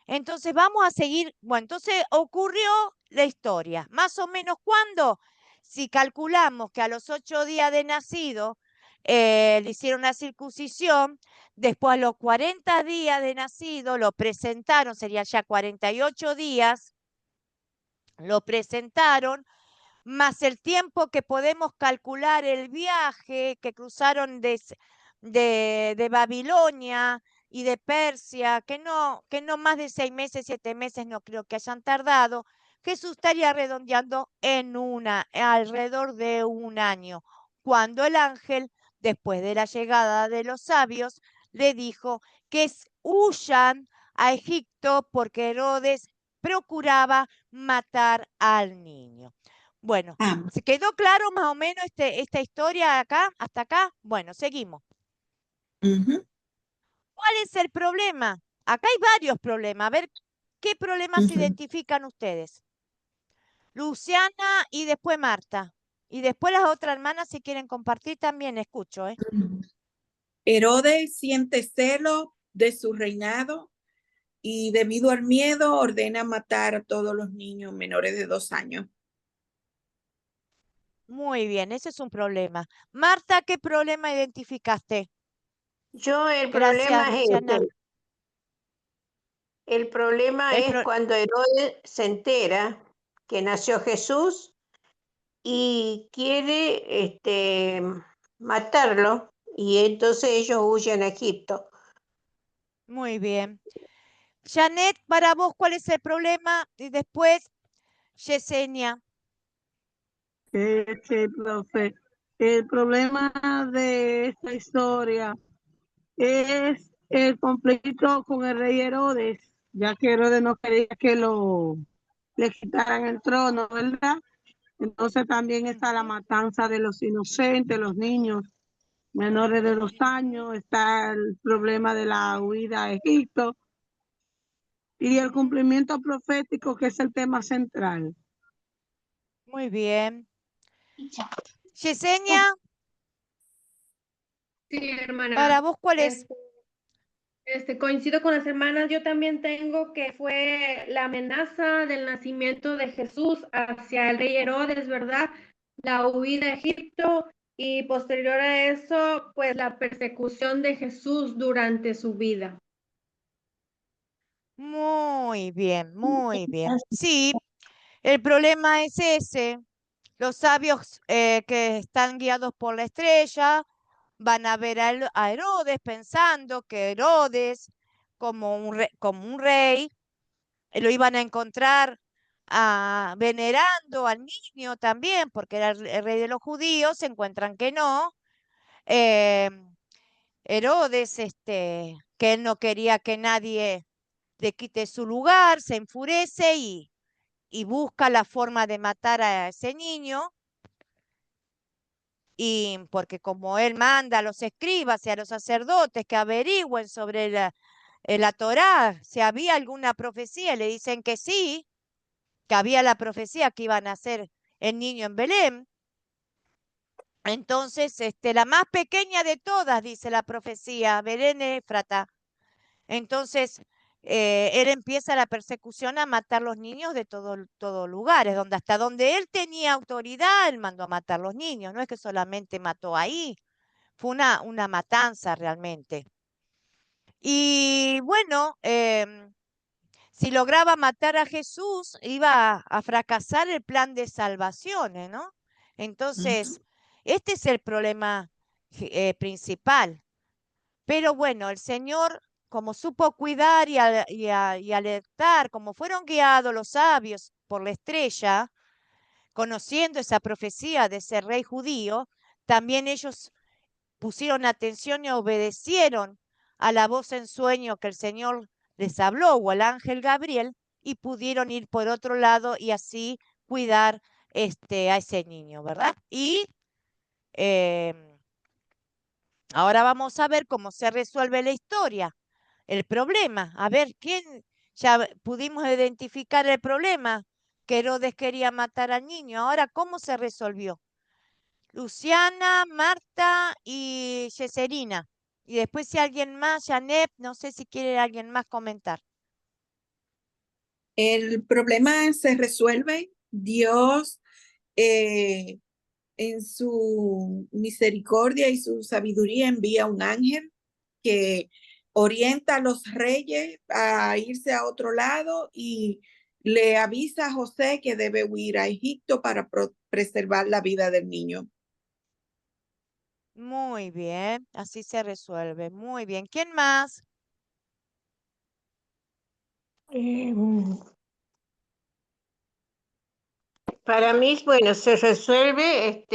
Entonces vamos a seguir. Bueno, entonces ocurrió la historia. Más o menos cuándo, si calculamos que a los 8 días de nacido le hicieron la circuncisión, después a los 40 días de nacido lo presentaron, serían ya 48 días, lo presentaron, más el tiempo que podemos calcular el viaje que cruzaron de Babilonia y de Persia, que no más de 6 meses, 7 meses no creo que hayan tardado, Jesús estaría redondeando alrededor de un año, cuando el ángel, después de la llegada de los sabios, le dijo que huyan a Egipto porque Herodes procuraba matar al niño. Bueno, Amén. ¿se quedó claro más o menos esta historia acá, hasta acá? Bueno, seguimos. Ujú, ¿Cuál es el problema? Acá hay varios problemas. A ver, ¿qué problemas ujú, identifican ustedes? Luciana y después Marta. Y después las otras hermanas, si quieren compartir, también escucho, ¿eh? ujú. Herodes siente celo de su reinado y debido al miedo ordena matar a todos los niños menores de 2 años. Muy bien, ese es un problema. Marta, ¿qué problema identificaste? Yo el Gracias, problema es Luciana. este. El problema El es pro- cuando Herodes se entera que nació Jesús y quiere matarlo, y entonces ellos huyen a Egipto. Muy bien. Janet, para vos, ¿cuál es el problema? Y después, Yesenia. Profe, el problema de esta historia es el conflicto con el rey Herodes, ya que Herodes no quería que le quitaran el trono, ¿verdad? Entonces también está la Ujú, matanza de los inocentes, los niños menores de 2 años, está el problema de la huida a Egipto y el ujú. cumplimiento profético, que es el tema central. Muy bien. Yesenia, Sí, para hermana. vos, ¿cuál es? Coincido con las hermanas. Yo también tengo que fue la amenaza del nacimiento de Jesús hacia el rey Herodes, ¿verdad? La huida a Egipto y posterior a eso, pues la persecución de Jesús durante su vida. Muy bien, muy bien. Sí, el problema es ese. Los sabios que están guiados por la estrella van a ver a Herodes pensando que Herodes, como un rey, lo iban a encontrar venerando al niño también, porque era el rey de los judíos, se encuentran que no. eh, Herodes, que él no quería que nadie le quite su lugar, se enfurece y busca la forma de matar a ese niño. Y porque como él manda a los escribas y a los sacerdotes que averigüen sobre la Torá, si había alguna profecía, le dicen que sí, que había la profecía que iban a nacer el niño en Belén. Entonces, la más pequeña de todas, dice la profecía, Belén Éfrata. Entonces, él empieza la persecución a matar los niños de todos lugares, donde hasta donde él tenía autoridad, él mandó a matar los niños. No es que solamente mató ahí, fue una matanza realmente. Y bueno, Si lograba matar a Jesús, iba a fracasar el plan de salvación, ¿no? Entonces, este es el problema principal. Pero bueno, el Señor, como supo cuidar y alertar, como fueron guiados los sabios por la estrella, conociendo esa profecía de ese rey judío, también ellos pusieron atención y obedecieron a la voz en sueño que el Señor les habló o al ángel Gabriel y pudieron ir por otro lado y así cuidar a ese niño, ¿verdad? Y ahora vamos a ver cómo se resuelve la historia, el problema. A ver, ya pudimos identificar el problema, que Herodes quería matar al niño. Ahora, ¿cómo se resolvió? Luciana, Marta y Yeserina. Y después si alguien más, Janet, no sé si quiere alguien más comentar. El problema se resuelve. Dios, en su misericordia y su sabiduría, envía un ángel que orienta a los reyes a irse a otro lado y le avisa a José que debe huir a Egipto para preservar la vida del niño. Muy bien, así se resuelve. Muy bien. ¿Quién más? Para mí, bueno, se resuelve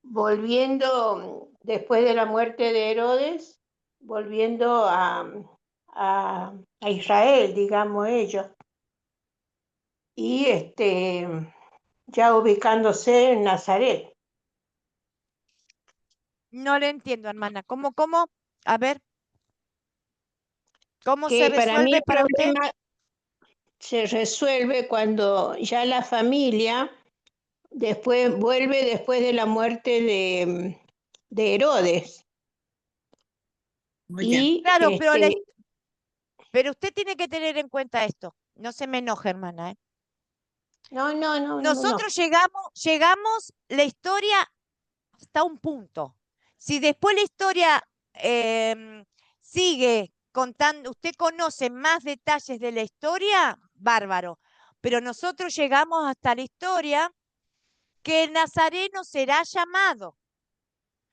volviendo, después de la muerte de Herodes, volviendo a Israel, digamos ellos, y ya ubicándose en Nazaret. No le entiendo, hermana. ¿Cómo? A ver. ¿Cómo se Que para mí resuelve el para usted? problema se resuelve cuando ya la familia vuelve después de la muerte de Herodes. Y Claro, pero usted tiene que tener en cuenta esto. No se me enoje, hermana, ¿eh? no. Nosotros llegamos la historia hasta un punto. Si después la historia sigue contando, usted conoce más detalles de la historia, bárbaro. Pero nosotros llegamos hasta la historia que el nazareno será llamado.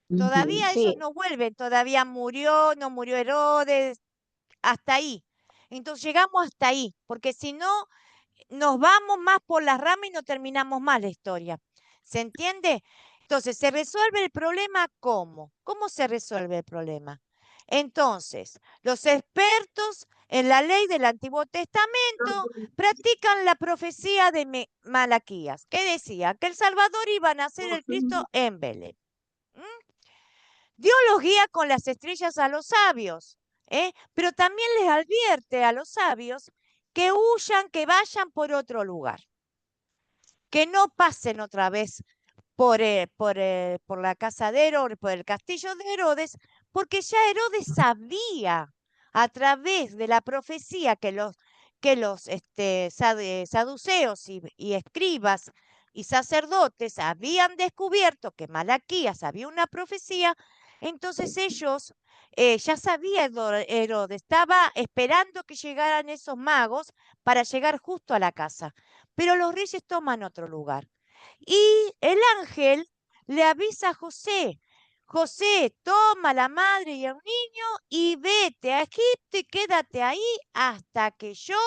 Todavía ellos Sí. no vuelven, todavía no murió Herodes, hasta ahí. Entonces llegamos hasta ahí, porque si no, nos vamos más por las ramas y no terminamos más la historia. ¿Se entiende? Entonces, ¿se resuelve el problema cómo? ¿Cómo se resuelve el problema? Entonces, los expertos en la ley del Antiguo Testamento practican la profecía de Malaquías, que decía que el Salvador iba a nacer el Cristo en Belén. Dios los guía con las estrellas a los sabios, pero también les advierte a los sabios que huyan, que vayan por otro lugar, que no pasen otra vez por la casa de Herodes, por el castillo de Herodes, porque ya Herodes sabía a través de la profecía que los saduceos y escribas y sacerdotes habían descubierto que Malaquías había una profecía. Entonces ellos, ya sabía Herodes, estaba esperando que llegaran esos magos para llegar justo a la casa. Pero los reyes toman otro lugar. Y el ángel le avisa a José: José, toma la madre y el niño y vete a Egipto y quédate ahí hasta que yo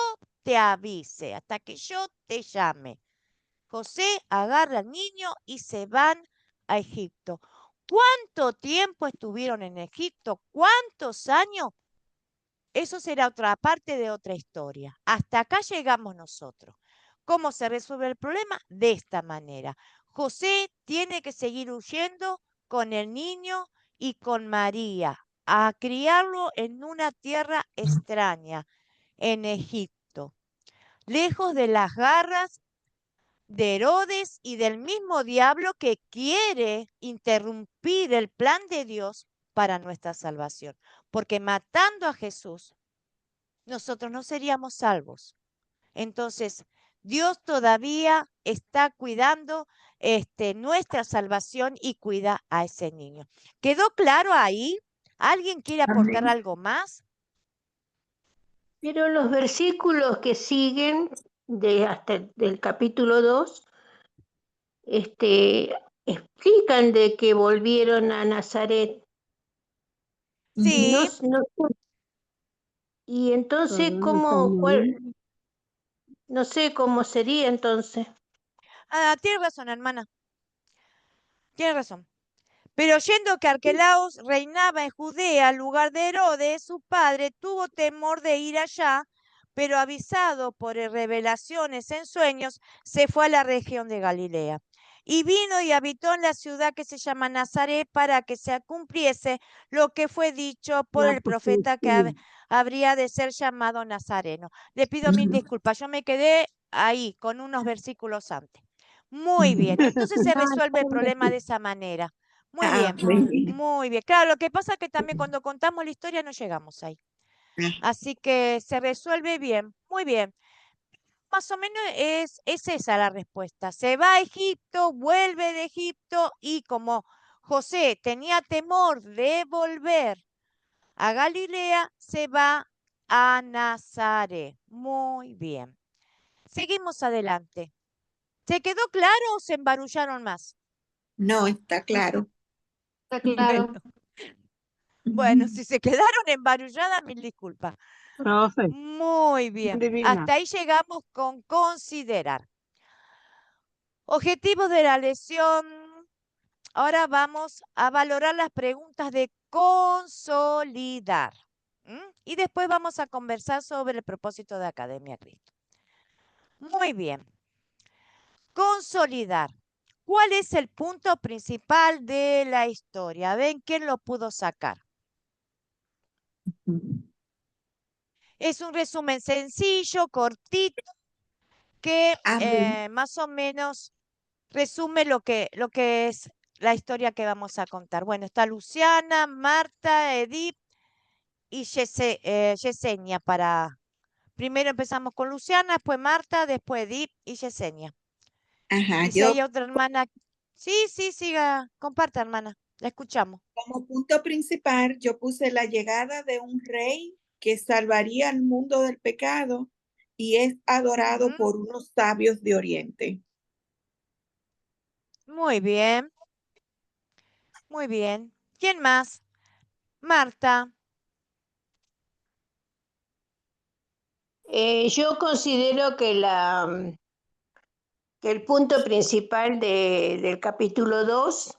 te avise, hasta que yo te llame. José agarra al niño y se van a Egipto. ¿Cuánto tiempo estuvieron en Egipto? ¿Cuántos años? Eso será otra parte de otra historia. Hasta acá llegamos nosotros. ¿Cómo se resuelve el problema? De esta manera. José tiene que seguir huyendo con el niño y con María a criarlo en una tierra extraña, en Egipto, lejos de las garras de Herodes y del mismo diablo que quiere interrumpir el plan de Dios para nuestra salvación. Porque matando a Jesús, nosotros no seríamos salvos. Entonces, Dios todavía está cuidando nuestra salvación y cuida a ese niño. ¿Quedó claro ahí? ¿Alguien quiere aportar algo más? Pero los versículos que siguen hasta del capítulo 2 explican de que volvieron a Nazaret. Sí, Y entonces, no sé cómo sería entonces. tienes razón, hermana. Tienes razón. Pero oyendo que Arquelaos reinaba en Judea en lugar de Herodes, su padre, tuvo temor de ir allá, pero avisado por revelaciones en sueños, se fue a la región de Galilea. Y vino y habitó en la ciudad que se llama Nazaret para que se cumpliese lo que fue dicho por el profeta que habría de ser llamado Nazareno. Le pido mil disculpas, yo me quedé ahí con unos versículos antes. Muy bien, entonces se resuelve el problema de esa manera. Muy bien, muy bien. muy bien. Claro, lo que pasa es que también cuando contamos la historia no llegamos ahí. Así que se resuelve bien, muy bien. Más o menos es esa la respuesta. Se va a Egipto, vuelve de Egipto y como José tenía temor de volver a Galilea, se va a Nazaret. Muy bien. Seguimos adelante. ¿Se quedó claro o se embarullaron más? No, está claro. Está claro. Bueno, si se quedaron embarulladas, mil disculpas. Profe, Muy bien. divina. Hasta ahí llegamos con considerar. Objetivos de la lección. Ahora vamos a valorar las preguntas de consolidar. Y después vamos a conversar sobre el propósito de Academia Cristo. Muy bien. Consolidar. ¿Cuál es el punto principal de la historia? ¿Ven quién lo pudo sacar? Es un resumen sencillo, cortito, que más o menos resume lo que es la historia que vamos a contar. Bueno, está Luciana, Marta, Edith y Yesenia para... Primero empezamos con Luciana, después Marta, después Edith y Yesenia. Ajá, Y si hay otra hermana... Sí, siga, comparta, hermana. La escuchamos. como punto principal, yo puse la llegada de un rey que salvaría al mundo del pecado y es adorado por unos sabios de Oriente. Muy bien. Muy bien. ¿Quién más? Marta. Yo considero que que el punto principal del capítulo 2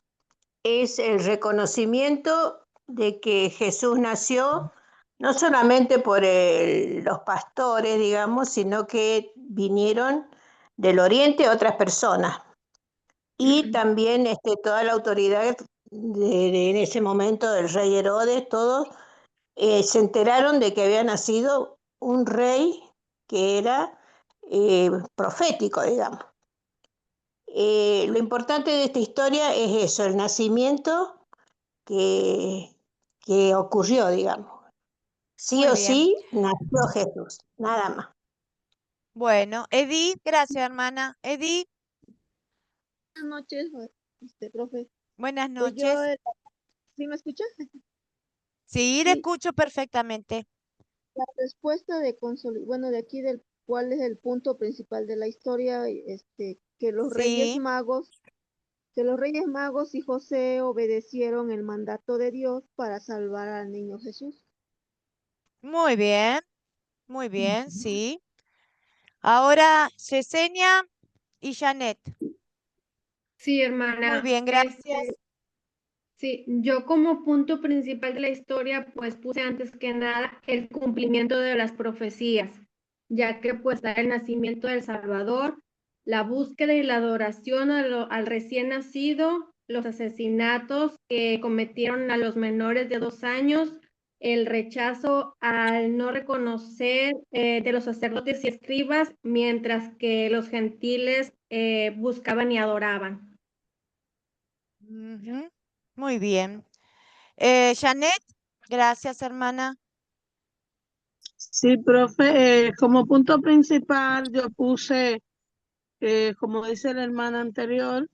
es el reconocimiento de que Jesús nació no solamente por los pastores, digamos, sino que vinieron del oriente otras personas. Y también toda la autoridad en ese momento del rey Herodes, todos se enteraron de que había nacido un rey que era profético, digamos. Lo importante de esta historia es eso, el nacimiento que ocurrió, digamos. Sí Muy o bien. sí, nació Jesús, nada más. Bueno, Edith, gracias, hermana. Edith, Buenas noches, profe. buenas Pues yo, noches. ¿sí me escucha? Sí, le Sí, escucho perfectamente. la respuesta de bueno, de aquí del cuál es el punto principal de la historia, que los Reyes Sí, Magos, y José obedecieron el mandato de Dios para salvar al niño Jesús. muy bien, sí. Ahora, Yesenia y Janet. Sí, Muy hermana. bien, gracias. Sí, yo como punto principal de la historia, pues puse antes que nada el cumplimiento de las profecías, ya que pues da el nacimiento del Salvador, la búsqueda y la adoración al recién nacido, los asesinatos que cometieron a los menores de 2 años, el rechazo al no reconocer de los sacerdotes y escribas, mientras que los gentiles buscaban y adoraban. Muy bien. Janet, gracias, hermana. Sí, profe, como punto principal yo puse, como dice la hermana anterior,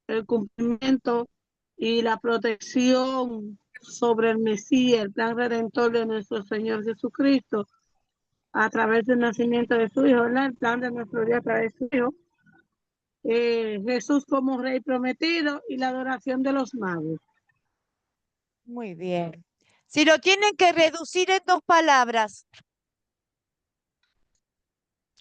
el cumplimiento y la protección sobre el Mesías, el plan redentor de nuestro Señor Jesucristo, a través del nacimiento de su hijo, ¿verdad? El plan de nuestro Dios a través de su hijo. Jesús como rey prometido y la adoración de los magos. Muy bien. Si lo tienen que reducir en 2 palabras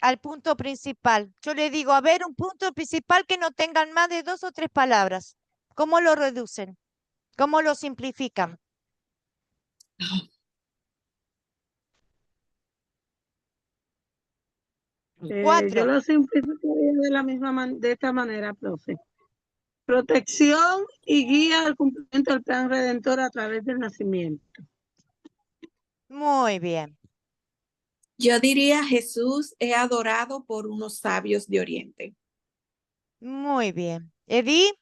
al punto principal, yo le digo, a ver, un punto principal que no tengan más de 2 o 3 palabras. ¿Cómo lo reducen? ¿Cómo lo simplifican? Yo 4. lo simplificaría de esta manera, profe. Protección y guía al cumplimiento del plan redentor a través del nacimiento. Muy bien. Yo diría Jesús es adorado por unos sabios de Oriente. Muy bien. Edith,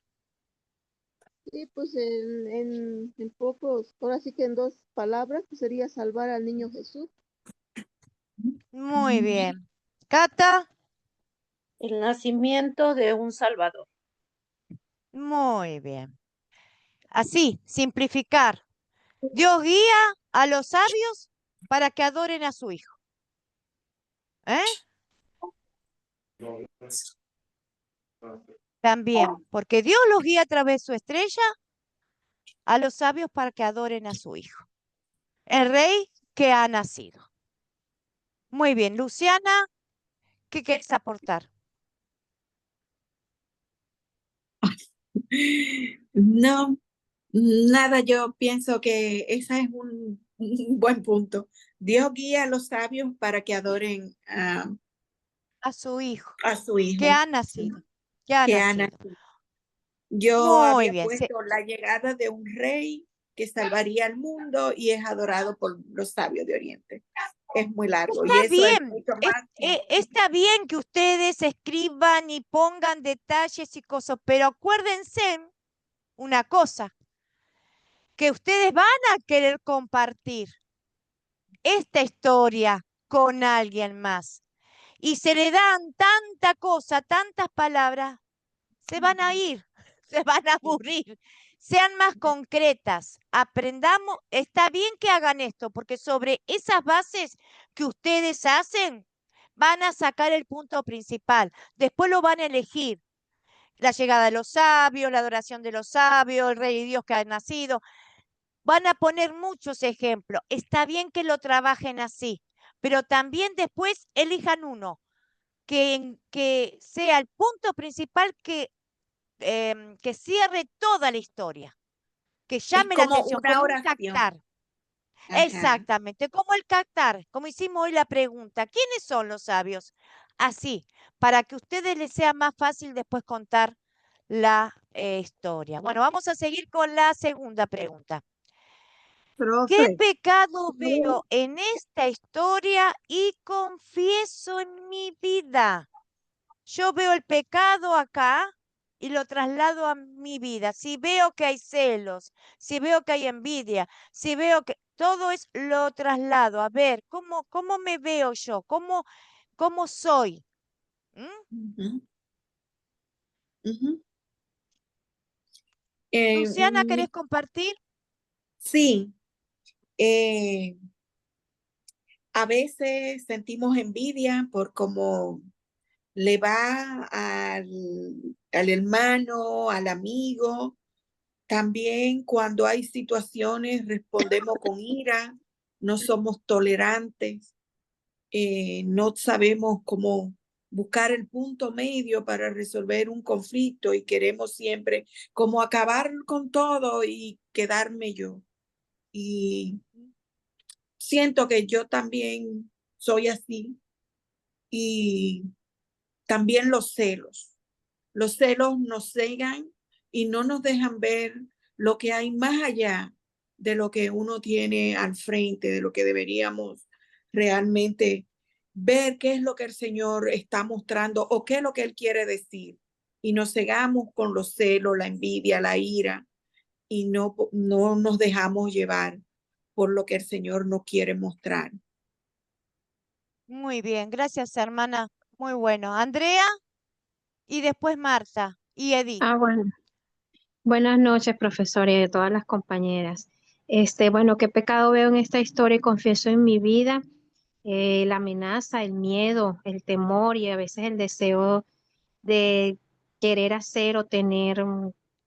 Sí, pues en pocos, ahora sí que en 2 palabras, pues sería salvar al niño Jesús. muy bien. Cata, El nacimiento de un Salvador. muy bien. Así, simplificar. Dios guía a los sabios para que adoren a su hijo. ¿Eh? También, porque Dios los guía a través de su estrella a los sabios para que adoren a su hijo, el rey que ha nacido. Muy bien, Luciana, ¿qué quieres aportar? No, nada, yo pienso que ese es un buen punto. Dios guía a los sabios para que adoren A su hijo, a su que hijo, ha nacido, que ha que ha nacido. nacido. Yo Muy había bien, puesto la llegada de un rey que salvaría al mundo y es adorado por los sabios de Oriente. Es muy largo y está eso es bien, mucho más. está bien que ustedes escriban y pongan detalles y cosas, pero acuérdense una cosa, que ustedes van a querer compartir esta historia con alguien más. Y se le dan tanta cosa, tantas palabras, se van a ir, se van a aburrir. Sean más concretas, aprendamos, está bien que hagan esto, porque sobre esas bases que ustedes hacen, van a sacar el punto principal. Después lo van a elegir. La llegada de los sabios, la adoración de los sabios, el rey Dios que ha nacido. Van a poner muchos ejemplos. Está bien que lo trabajen así, pero también después elijan uno que sea el punto principal que cierre toda la historia, que Es llame la como atención, una como un oración. captar. Ajá. Exactamente, como el captar, como hicimos hoy la pregunta, ¿quiénes son los sabios? Así, para que a ustedes les sea más fácil después contar la historia. Bueno, vamos a seguir con la segunda pregunta. ¿Qué Profe, pecado veo en esta historia y confieso en mi vida? Yo veo el pecado acá y lo traslado a mi vida. Si veo que hay celos, si veo que hay envidia, si veo que todo es lo traslado. A ver, ¿cómo me veo yo? ¿Cómo soy? ¿Mm? Ujú, ujú. Luciana, ¿querés compartir? Sí, a veces sentimos envidia por cómo le va al hermano, al amigo. También cuando hay situaciones respondemos con ira, no somos tolerantes, no sabemos cómo buscar el punto medio para resolver un conflicto y queremos siempre como acabar con todo y quedarme yo. Y siento que yo también soy así y también los celos. Los celos nos cegan y no nos dejan ver lo que hay más allá de lo que uno tiene al frente, de lo que deberíamos realmente ver qué es lo que el Señor está mostrando o qué es lo que Él quiere decir. Y nos cegamos con los celos, la envidia, la ira y no nos dejamos llevar por lo que el Señor nos quiere mostrar. Muy bien, gracias, hermana. Muy bueno. Andrea y después Marta y Edith. Bueno. Buenas noches, profesora, y de todas las compañeras. Bueno, ¿qué pecado veo en esta historia y confieso en mi vida? La amenaza, el miedo, el temor y a veces el deseo de querer hacer o tener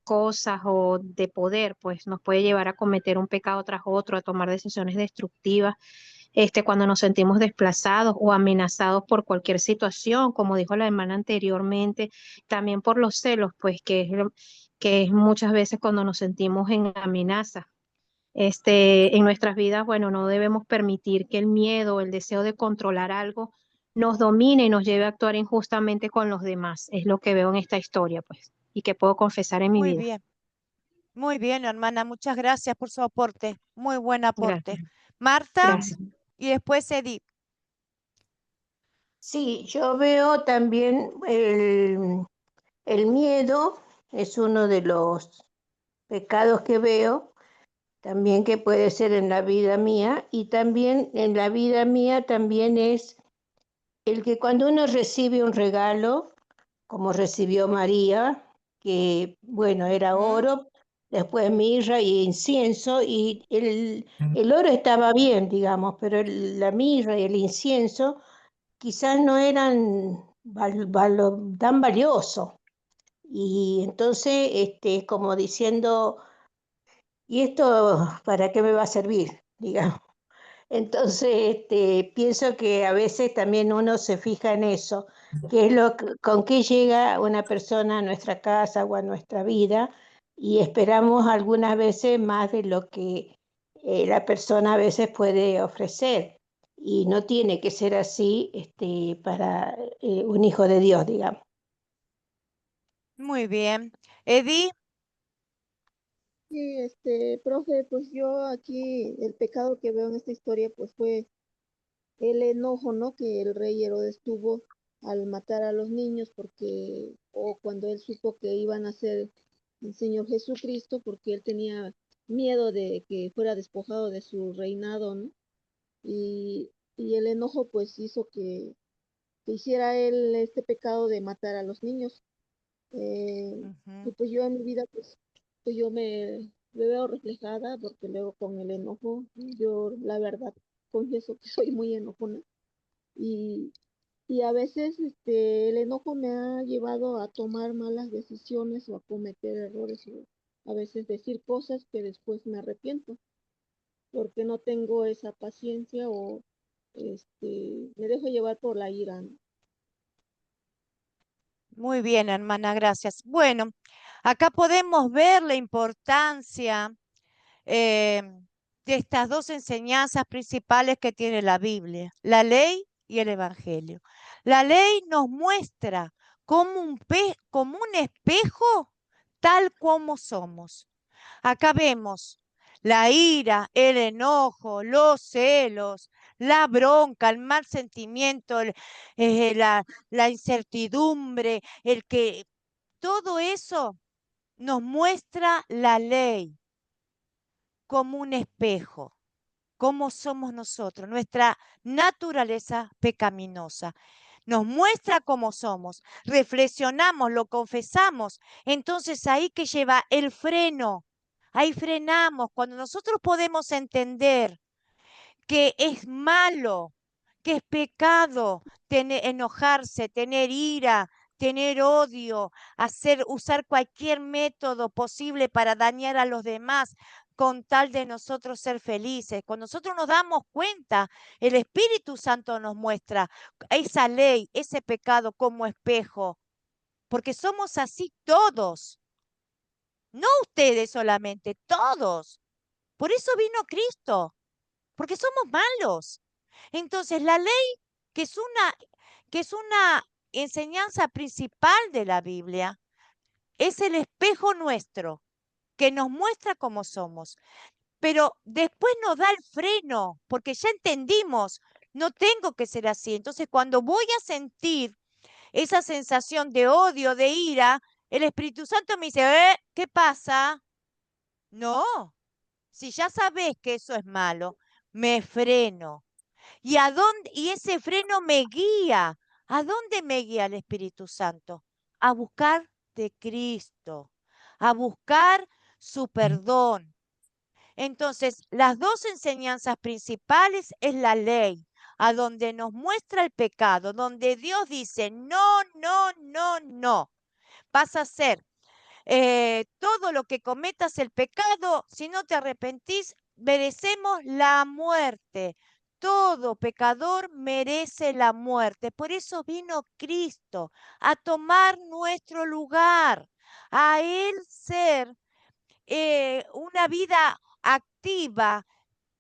cosas o de poder, pues nos puede llevar a cometer un pecado tras otro, a tomar decisiones destructivas, cuando nos sentimos desplazados o amenazados por cualquier situación, como dijo la hermana anteriormente, también por los celos, pues que es muchas veces cuando nos sentimos en amenaza. En nuestras vidas, bueno, no debemos permitir que el miedo, el deseo de controlar algo, nos domine y nos lleve a actuar injustamente con los demás. Es lo que veo en esta historia, pues, y que puedo confesar en mi vida. Muy bien, hermana. Muchas gracias por su aporte. Muy buen aporte. Gracias. Marta Gracias. y después Edith. Sí, yo veo también el miedo, es uno de los pecados que veo, también que puede ser en la vida mía, y también en la vida mía también es el que cuando uno recibe un regalo, como recibió María, que bueno, era oro, después mirra y incienso, y el oro estaba bien, digamos, pero la mirra y el incienso quizás no eran tan valiosos. Y entonces, como diciendo, ¿y esto para qué me va a servir? Digamos. Entonces, pienso que a veces también uno se fija en eso, que es con qué llega una persona a nuestra casa o a nuestra vida, y esperamos algunas veces más de lo que la persona a veces puede ofrecer. Y no tiene que ser así, para un hijo de Dios, digamos. Muy bien. Edith. Sí, profe, pues yo aquí el pecado que veo en esta historia pues fue el enojo, ¿no? Que el rey Herodes tuvo al matar a los niños o cuando él supo que iban a ser el Señor Jesucristo, porque él tenía miedo de que fuera despojado de su reinado, ¿no? Y el enojo pues hizo que hiciera él este pecado de matar a los niños. Y pues yo en mi vida pues yo me veo reflejada porque luego con el enojo, yo la verdad confieso que soy muy enojona y, y a veces el enojo me ha llevado a tomar malas decisiones o a cometer errores o a veces decir cosas que después me arrepiento porque no tengo esa paciencia o me dejo llevar por la ira, ¿no? Muy bien, hermana, gracias. Bueno, acá podemos ver la importancia eh, de estas dos enseñanzas principales que tiene la Biblia, la ley y el Evangelio. La ley nos muestra como un espejo tal como somos. Acá vemos la ira, el enojo, los celos, la bronca, el mal sentimiento, la incertidumbre, todo eso nos muestra la ley como un espejo, cómo somos nosotros, nuestra naturaleza pecaminosa. Nos muestra cómo somos, reflexionamos, lo confesamos, entonces ahí que lleva el freno, ahí frenamos, cuando nosotros podemos entender que es malo, que es pecado enojarse, tener ira, tener odio, usar cualquier método posible para dañar a los demás con tal de nosotros ser felices. Cuando nosotros nos damos cuenta, el Espíritu Santo nos muestra esa ley, ese pecado como espejo, porque somos así todos, no ustedes solamente, todos. Por eso vino Cristo, porque somos malos. Entonces, la ley, que es una enseñanza principal de la Biblia, es el espejo nuestro, que nos muestra cómo somos. Pero después nos da el freno, porque ya entendimos, no tengo que ser así. Entonces, cuando voy a sentir esa sensación de odio, de ira, el Espíritu Santo me dice, ¿qué pasa? No, si ya sabes que eso es malo, me freno. ¿Y ese freno me guía? ¿A dónde me guía el Espíritu Santo? A buscar de Cristo, a buscar su perdón. Entonces, las dos enseñanzas principales es la ley. a donde nos muestra el pecado, donde Dios dice, no, no, no, no, vas a hacer todo lo que cometas el pecado, si no te arrepentís, merecemos la muerte. Todo pecador merece la muerte. Por eso vino Cristo a tomar nuestro lugar, a Él ser una vida activa,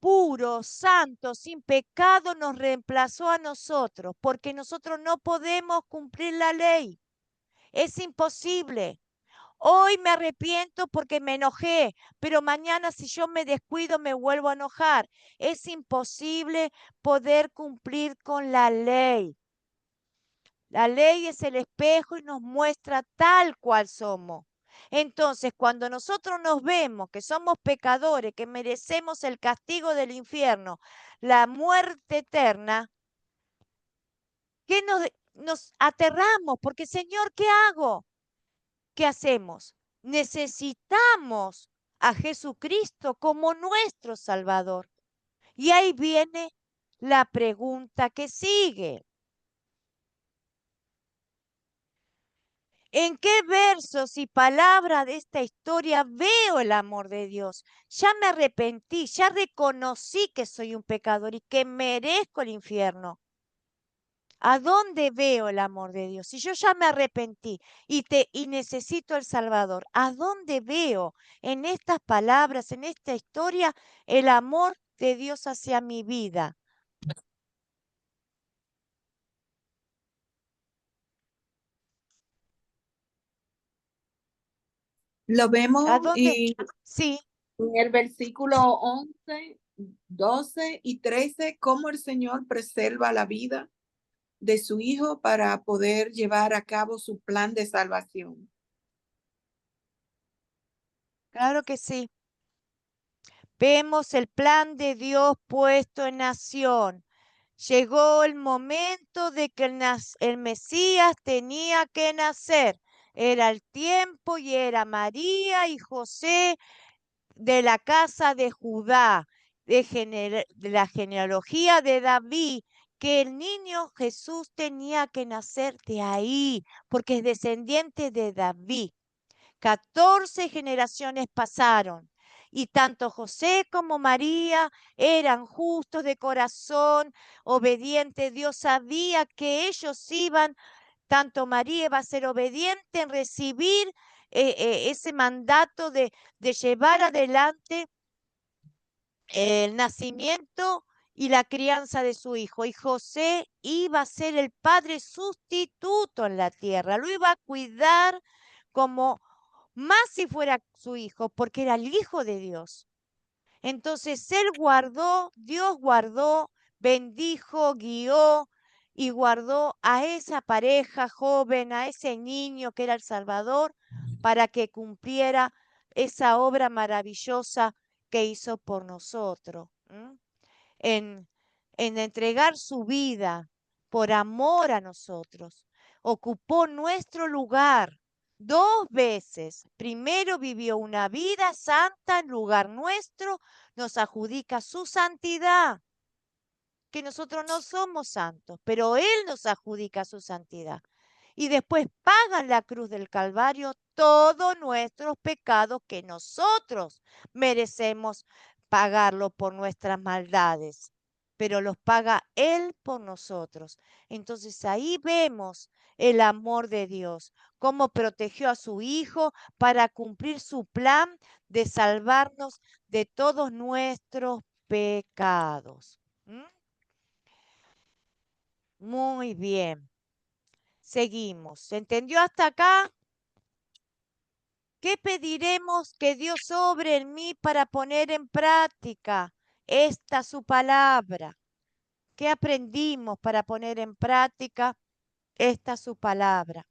puro, santo, sin pecado, nos reemplazó a nosotros, porque nosotros no podemos cumplir la ley. Es imposible. Hoy me arrepiento porque me enojé, pero mañana si yo me descuido me vuelvo a enojar. Es imposible poder cumplir con la ley. La ley es el espejo y nos muestra tal cual somos. Entonces, cuando nosotros nos vemos que somos pecadores, que merecemos el castigo del infierno, la muerte eterna, ¿qué nos aterramos? Porque, Señor, ¿qué hago? ¿Qué hacemos? Necesitamos a Jesucristo como nuestro Salvador. Y ahí viene la pregunta que sigue. ¿En qué versos y palabras de esta historia veo el amor de Dios? Ya me arrepentí, ya reconocí que soy un pecador y que merezco el infierno. ¿A dónde veo el amor de Dios? Si yo ya me arrepentí y necesito el Salvador, ¿a dónde veo en estas palabras, en esta historia, el amor de Dios hacia mi vida? Lo ¿A vemos dónde? Sí, en el versículo 11, 12 y 13, cómo el Señor preserva la vida de su Hijo para poder llevar a cabo su plan de salvación. claro que sí. Vemos el plan de Dios puesto en acción. Llegó el momento de que el Mesías tenía que nacer. Era el tiempo y era María y José de la casa de Judá, de la genealogía de David, que el niño Jesús tenía que nacer de ahí, porque es descendiente de David. 14 generaciones pasaron y tanto José como María eran justos de corazón, obedientes. Dios sabía que ellos iban, tanto María iba a ser obediente en recibir ese mandato de llevar adelante el nacimiento y la crianza de su hijo. Y José iba a ser el padre sustituto en la tierra, lo iba a cuidar como más si fuera su hijo, porque era el hijo de Dios. Entonces él guardó, Dios guardó, bendijo, guió y guardó a esa pareja joven, a ese niño que era el Salvador, para que cumpliera esa obra maravillosa que hizo por nosotros, en entregar su vida por amor a nosotros. Ocupó nuestro lugar 2 veces. Primero vivió una vida santa en lugar nuestro, nos adjudica su santidad, que nosotros no somos santos, pero Él nos adjudica su santidad. Y después paga en la cruz del Calvario todos nuestros pecados que nosotros merecemos pagarlo por nuestras maldades, pero los paga Él por nosotros. Entonces ahí vemos el amor de Dios, cómo protegió a su Hijo para cumplir su plan de salvarnos de todos nuestros pecados. Muy bien. Seguimos. ¿Se entendió hasta acá? ¿Qué pediremos que Dios obre en mí para poner en práctica esta su palabra? ¿Qué aprendimos para poner en práctica esta su palabra?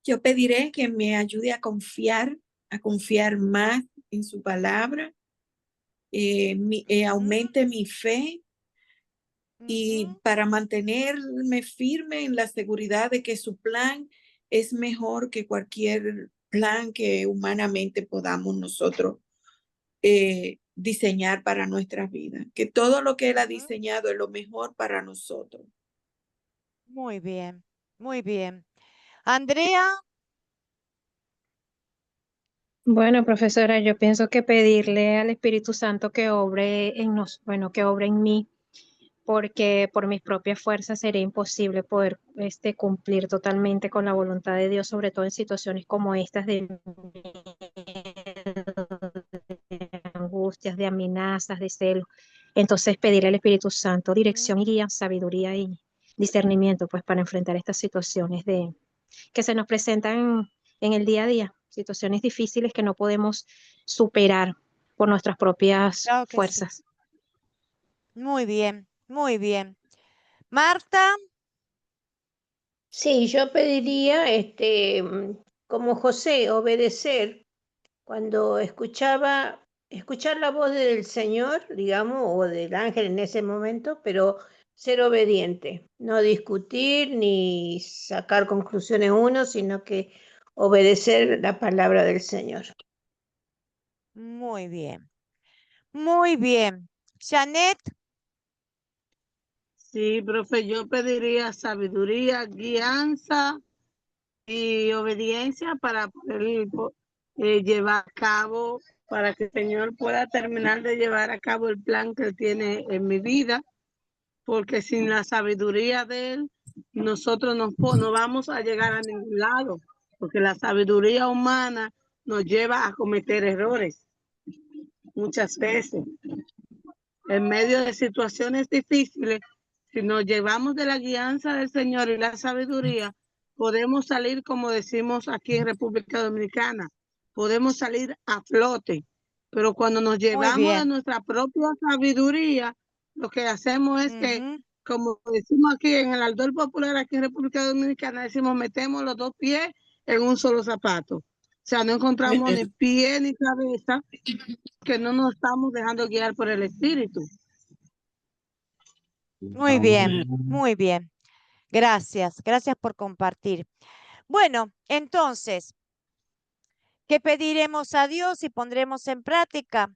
Yo pediré que me ayude a confiar más en su palabra, aumente mi fe y para mantenerme firme en la seguridad de que su plan es mejor que cualquier plan que humanamente podamos nosotros diseñar para nuestras vidas, que todo lo que Él ha Ujú. diseñado es lo mejor para nosotros. Muy bien, muy bien. Andrea, Bueno, profesora, yo pienso que pedirle al Espíritu Santo que obre en nos, bueno, que obre en mí, porque por mis propias fuerzas sería imposible poder cumplir totalmente con la voluntad de Dios, sobre todo en situaciones como estas de angustias, de amenazas, de celos. Entonces, pedir al Espíritu Santo dirección y guía, sabiduría y discernimiento, pues para enfrentar estas situaciones que se nos presentan en el día a día, situaciones difíciles que no podemos superar por nuestras propias claro que sí. fuerzas. Muy bien, muy bien. Marta, Sí, yo pediría, como José, obedecer cuando escuchar la voz del Señor, digamos, o del ángel en ese momento, pero ser obediente, no discutir ni sacar conclusiones uno, sino que obedecer la palabra del Señor. muy bien, muy bien. Janet, Sí, profe, yo pediría sabiduría, guianza y obediencia para poder llevar a cabo, para que el Señor pueda terminar de llevar a cabo el plan que Él tiene en mi vida, porque sin la sabiduría de Él, nosotros no vamos a llegar a ningún lado, porque la sabiduría humana nos lleva a cometer errores muchas veces. En medio de situaciones difíciles, si nos llevamos de la guianza del Señor y la sabiduría, podemos salir, como decimos aquí en República Dominicana, podemos salir a flote. Pero cuando nos muy llevamos de bien. nuestra propia sabiduría, lo que hacemos es que, Ujú. como decimos aquí en el Aldor Popular, aquí en República Dominicana, decimos, metemos los dos pies en un solo zapato. O sea, no encontramos ni pie ni cabeza, que no nos estamos dejando guiar por el Espíritu. Muy bien, muy bien. Gracias, gracias por compartir. Bueno, entonces, ¿qué pediremos a Dios y pondremos en práctica?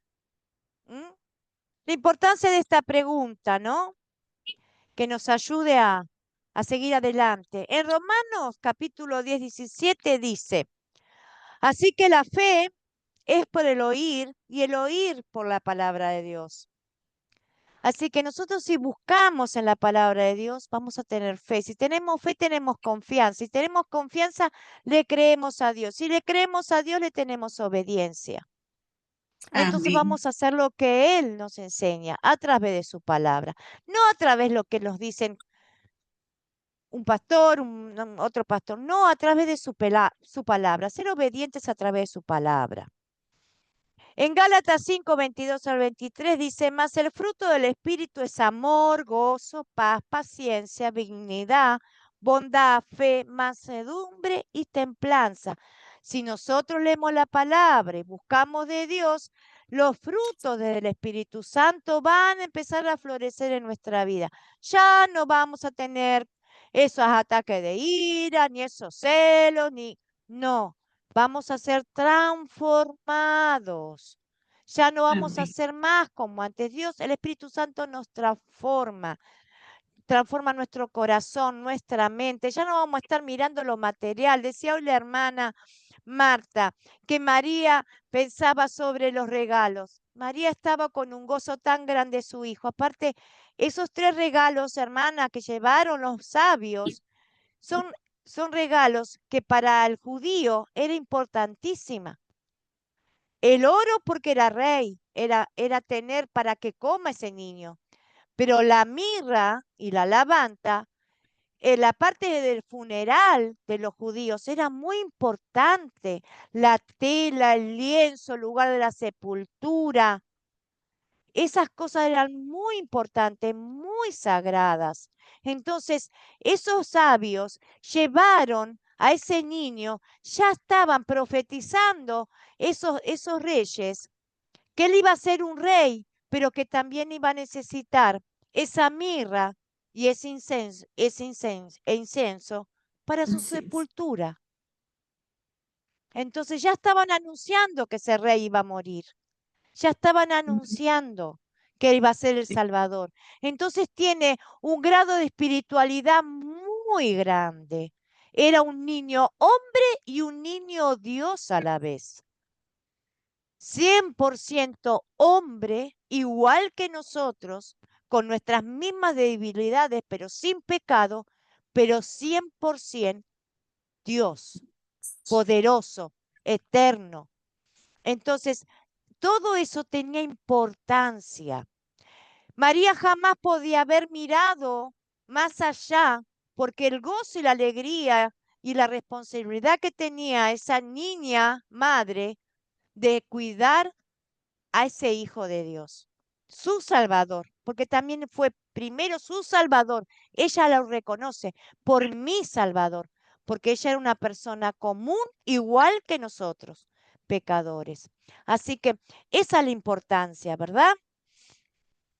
¿Mm? La importancia de esta pregunta, ¿no? Que nos ayude a seguir adelante. En Romanos capítulo 10, 17 dice, así que la fe es por el oír y el oír por la palabra de Dios. Así que nosotros si buscamos en la palabra de Dios, vamos a tener fe. Si tenemos fe, tenemos confianza. Si tenemos confianza, le creemos a Dios. Si le creemos a Dios, le tenemos obediencia. Entonces Amén. vamos a hacer lo que Él nos enseña a través de su palabra, no a través de lo que nos dicen un pastor, otro pastor, no a través de su palabra, ser obedientes a través de su palabra. En Gálatas 5, 22 al 23 dice, mas el fruto del Espíritu es amor, gozo, paz, paciencia, dignidad, bondad, fe, mansedumbre y templanza. Si nosotros leemos la palabra y buscamos de Dios, los frutos del Espíritu Santo van a empezar a florecer en nuestra vida. Ya no vamos a tener esos ataques de ira, ni esos celos, ni... No, vamos a ser transformados. Ya no vamos a Amén. ser más como antes. Dios, el Espíritu Santo nos transforma, transforma nuestro corazón, nuestra mente. Ya no vamos a estar mirando lo material. Decía hoy la hermana Marta que María pensaba sobre los regalos. María estaba con un gozo tan grande de su hijo. Aparte, esos 3 regalos, hermana, que llevaron los sabios, son, son regalos que para el judío era importantísima. El oro porque era rey, era tener para que coma ese niño. Pero la mirra y la lavanda, en la parte del funeral de los judíos era muy importante. La tela, el lienzo, el lugar de la sepultura. Esas cosas eran muy importantes, muy sagradas. Entonces, esos sabios llevaron a ese niño, ya estaban profetizando esos reyes, que él iba a ser un rey, pero que también iba a necesitar esa mirra y ese incienso para su Así es. sepultura. Entonces ya estaban anunciando que ese rey iba a morir. Ya estaban anunciando que iba a ser el Salvador. Entonces tiene un grado de espiritualidad muy grande. Era un niño hombre y un niño Dios a la vez. 100% hombre, igual que nosotros, con nuestras mismas debilidades, pero sin pecado, pero 100% Dios, poderoso, eterno. Entonces, todo eso tenía importancia. María jamás podía haber mirado más allá, porque el gozo y la alegría y la responsabilidad que tenía esa niña madre de cuidar a ese Hijo de Dios, su Salvador, porque también fue primero su Salvador. Ella lo reconoce por mi Salvador, porque ella era una persona común igual que nosotros, pecadores. Así que esa es la importancia, ¿verdad?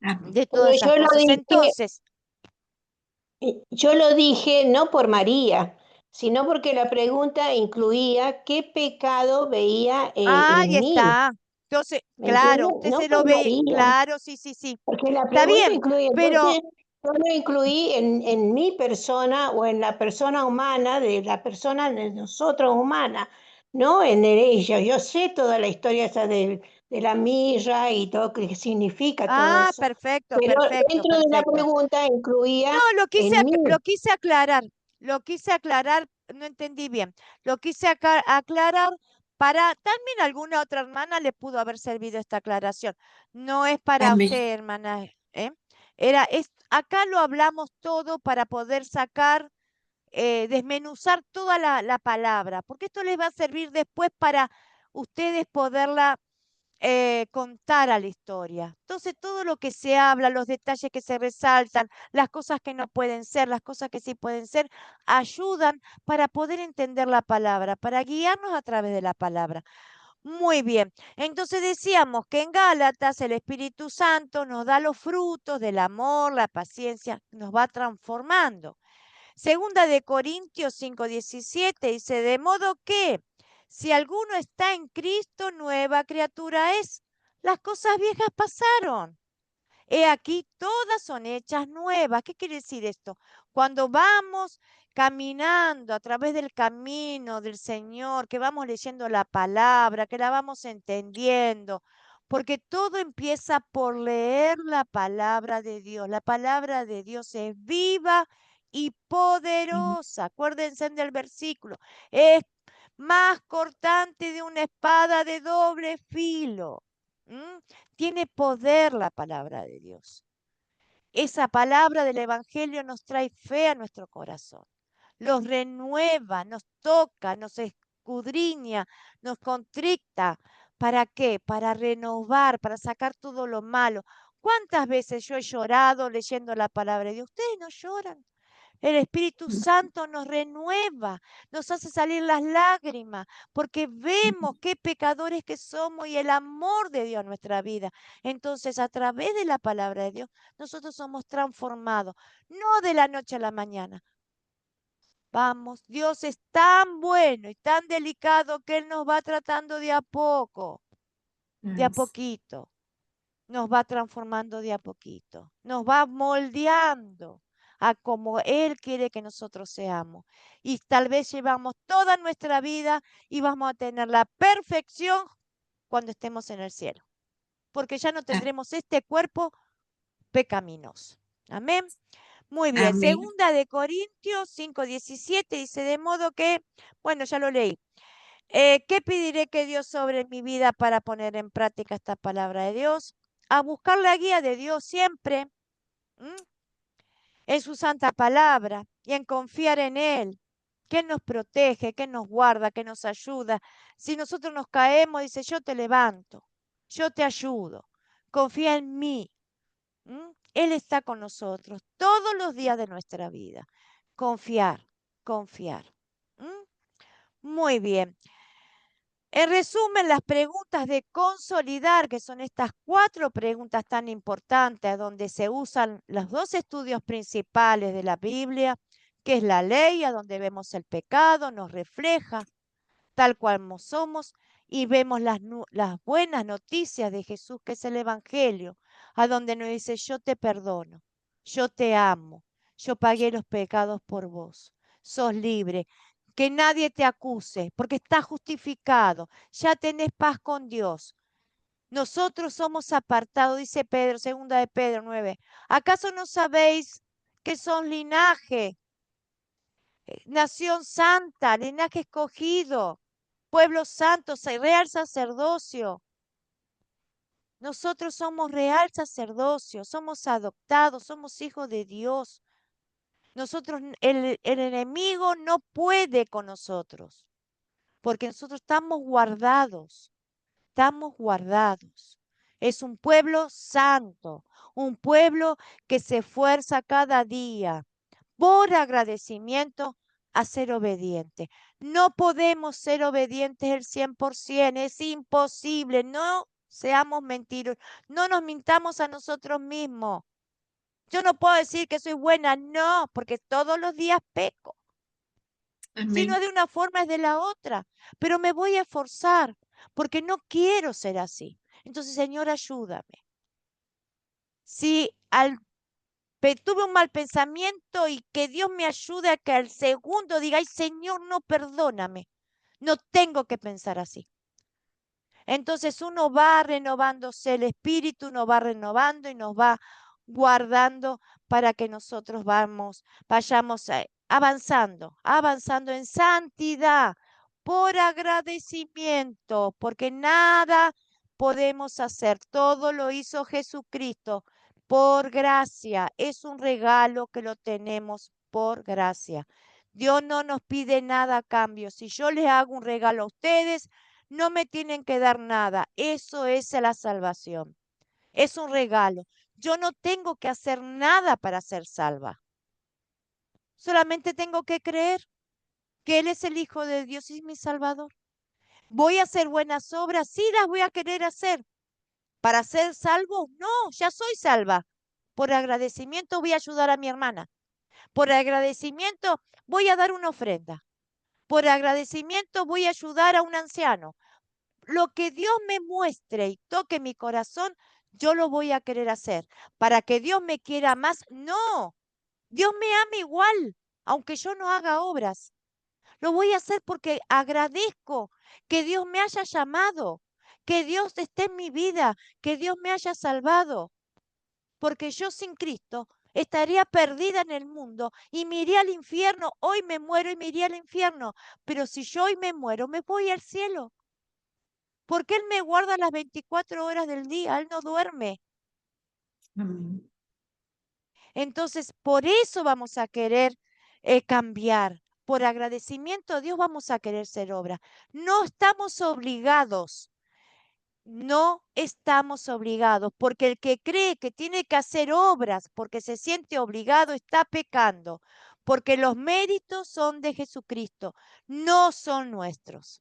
De todas Bueno, esas cosas. Entonces, yo lo dije no por María, sino porque la pregunta incluía qué pecado veía ahí en mí. está. Entonces, ¿Me claro, entiendes? usted No se lo por ve, María. claro, sí, sí, sí. Porque la Está pregunta bien, incluye, pero entonces yo lo incluí en mi persona o en la persona humana, de la persona de nosotros humana, no en ella. Yo sé toda la historia esa de la mirra y todo lo que significa todo eso. perfecto, Pero perfecto, dentro de la perfecto. pregunta incluía No, en mí. lo quise aclarar, no entendí bien. Lo quise aclarar para también alguna otra hermana le pudo haber servido esta aclaración. No es para Amén. usted, hermana, ¿eh? Acá lo hablamos todo para poder sacar, desmenuzar toda la palabra, porque esto les va a servir después para ustedes poderla contar a la historia. Entonces, todo lo que se habla, los detalles que se resaltan, las cosas que no pueden ser, las cosas que sí pueden ser, ayudan para poder entender la palabra, para guiarnos a través de la palabra. Muy bien. Entonces decíamos que en Gálatas el Espíritu Santo nos da los frutos del amor, la paciencia, nos va transformando. Segunda de Corintios 5:17 dice, de modo que si alguno está en Cristo, nueva criatura es. Las cosas viejas pasaron. He aquí, todas son hechas nuevas. ¿Qué quiere decir esto? Cuando vamos caminando a través del camino del Señor, que vamos leyendo la palabra, que la vamos entendiendo, porque todo empieza por leer la palabra de Dios. La palabra de Dios es viva y poderosa. Acuérdense del versículo. Es más cortante de una espada de doble filo. Tiene poder la palabra de Dios. Esa palabra del Evangelio nos trae fe a nuestro corazón. Los renueva, nos toca, nos escudriña, nos contricta. ¿Para qué? Para renovar, para sacar todo lo malo. ¿Cuántas veces yo he llorado leyendo la palabra de Dios? Ustedes no lloran. El Espíritu Santo nos renueva, nos hace salir las lágrimas, porque vemos qué pecadores que somos y el amor de Dios en nuestra vida. Entonces, a través de la palabra de Dios, nosotros somos transformados, no de la noche a la mañana. Vamos, Dios es tan bueno y tan delicado que Él nos va tratando de a poco, de a poquito. Nos va transformando de a poquito, nos va moldeando a como Él quiere que nosotros seamos. Y tal vez llevamos toda nuestra vida y vamos a tener la perfección cuando estemos en el cielo, porque ya no tendremos este cuerpo pecaminoso. Amén. Muy bien. Amén. Segunda de Corintios 5:17 dice, de modo que, bueno, ya lo leí. ¿Qué pediré que Dios sobre mi vida para poner en práctica esta palabra de Dios? A buscar la guía de Dios siempre, en su santa palabra y en confiar en Él, que Él nos protege, que nos guarda, que nos ayuda. Si nosotros nos caemos, dice, yo te levanto, yo te ayudo, confía en mí. Él está con nosotros todos los días de nuestra vida. Confiar, confiar. Muy bien. En resumen, las preguntas de consolidar, que son estas 4 preguntas tan importantes, donde se usan los 2 estudios principales de la Biblia, que es la ley, a donde vemos el pecado, nos refleja tal cual somos, y vemos las buenas noticias de Jesús, que es el Evangelio, a donde nos dice, yo te perdono, yo te amo, yo pagué los pecados por vos, sos libre, que nadie te acuse, porque estás justificado, ya tenés paz con Dios. Nosotros somos apartados, dice Pedro, segunda de Pedro 9. ¿Acaso no sabéis que son linaje, nación santa, linaje escogido, pueblo santo, real sacerdocio? Nosotros somos real sacerdocio, somos adoptados, somos hijos de Dios. Nosotros, el enemigo no puede con nosotros, porque nosotros estamos guardados. Estamos guardados. Es un pueblo santo, un pueblo que se esfuerza cada día por agradecimiento a ser obediente. No podemos ser obedientes el 100%, es imposible. No seamos mentirosos, no nos mintamos a nosotros mismos. Yo no puedo decir que soy buena, no, porque todos los días peco. Si no es de una forma, es de la otra. Pero me voy a esforzar porque no quiero ser así. Entonces, Señor, ayúdame. Si tuve un mal pensamiento, y que Dios me ayude a que al segundo diga, ay, Señor, no, perdóname. No tengo que pensar así. Entonces uno va renovándose el espíritu, uno va renovando y nos va guardando para que nosotros vayamos avanzando en santidad, por agradecimiento, porque nada podemos hacer, todo lo hizo Jesucristo por gracia, es un regalo que lo tenemos por gracia. Dios no nos pide nada a cambio. Si yo les hago un regalo a ustedes, no me tienen que dar nada. Eso es la salvación. Es un regalo. Yo no tengo que hacer nada para ser salva. Solamente tengo que creer que Él es el Hijo de Dios y mi Salvador. ¿Voy a hacer buenas obras? Sí, las voy a querer hacer. ¿Para ser salvo? No, ya soy salva. Por agradecimiento voy a ayudar a mi hermana. Por agradecimiento voy a dar una ofrenda. Por agradecimiento voy a ayudar a un anciano. Lo que Dios me muestre y toque mi corazón, yo lo voy a querer hacer. ¿Para que Dios me quiera más? No, Dios me ama igual, aunque yo no haga obras. Lo voy a hacer porque agradezco que Dios me haya llamado, que Dios esté en mi vida, que Dios me haya salvado. Porque yo sin Cristo estaría perdida en el mundo y me iría al infierno. Hoy me muero y me iría al infierno. Pero si yo hoy me muero, me voy al cielo. Porque Él me guarda las 24 horas del día, Él no duerme. Amén. Entonces, por eso vamos a querer cambiar. Por agradecimiento a Dios vamos a querer ser obra. No estamos obligados. No estamos obligados, porque el que cree que tiene que hacer obras porque se siente obligado está pecando, porque los méritos son de Jesucristo, no son nuestros.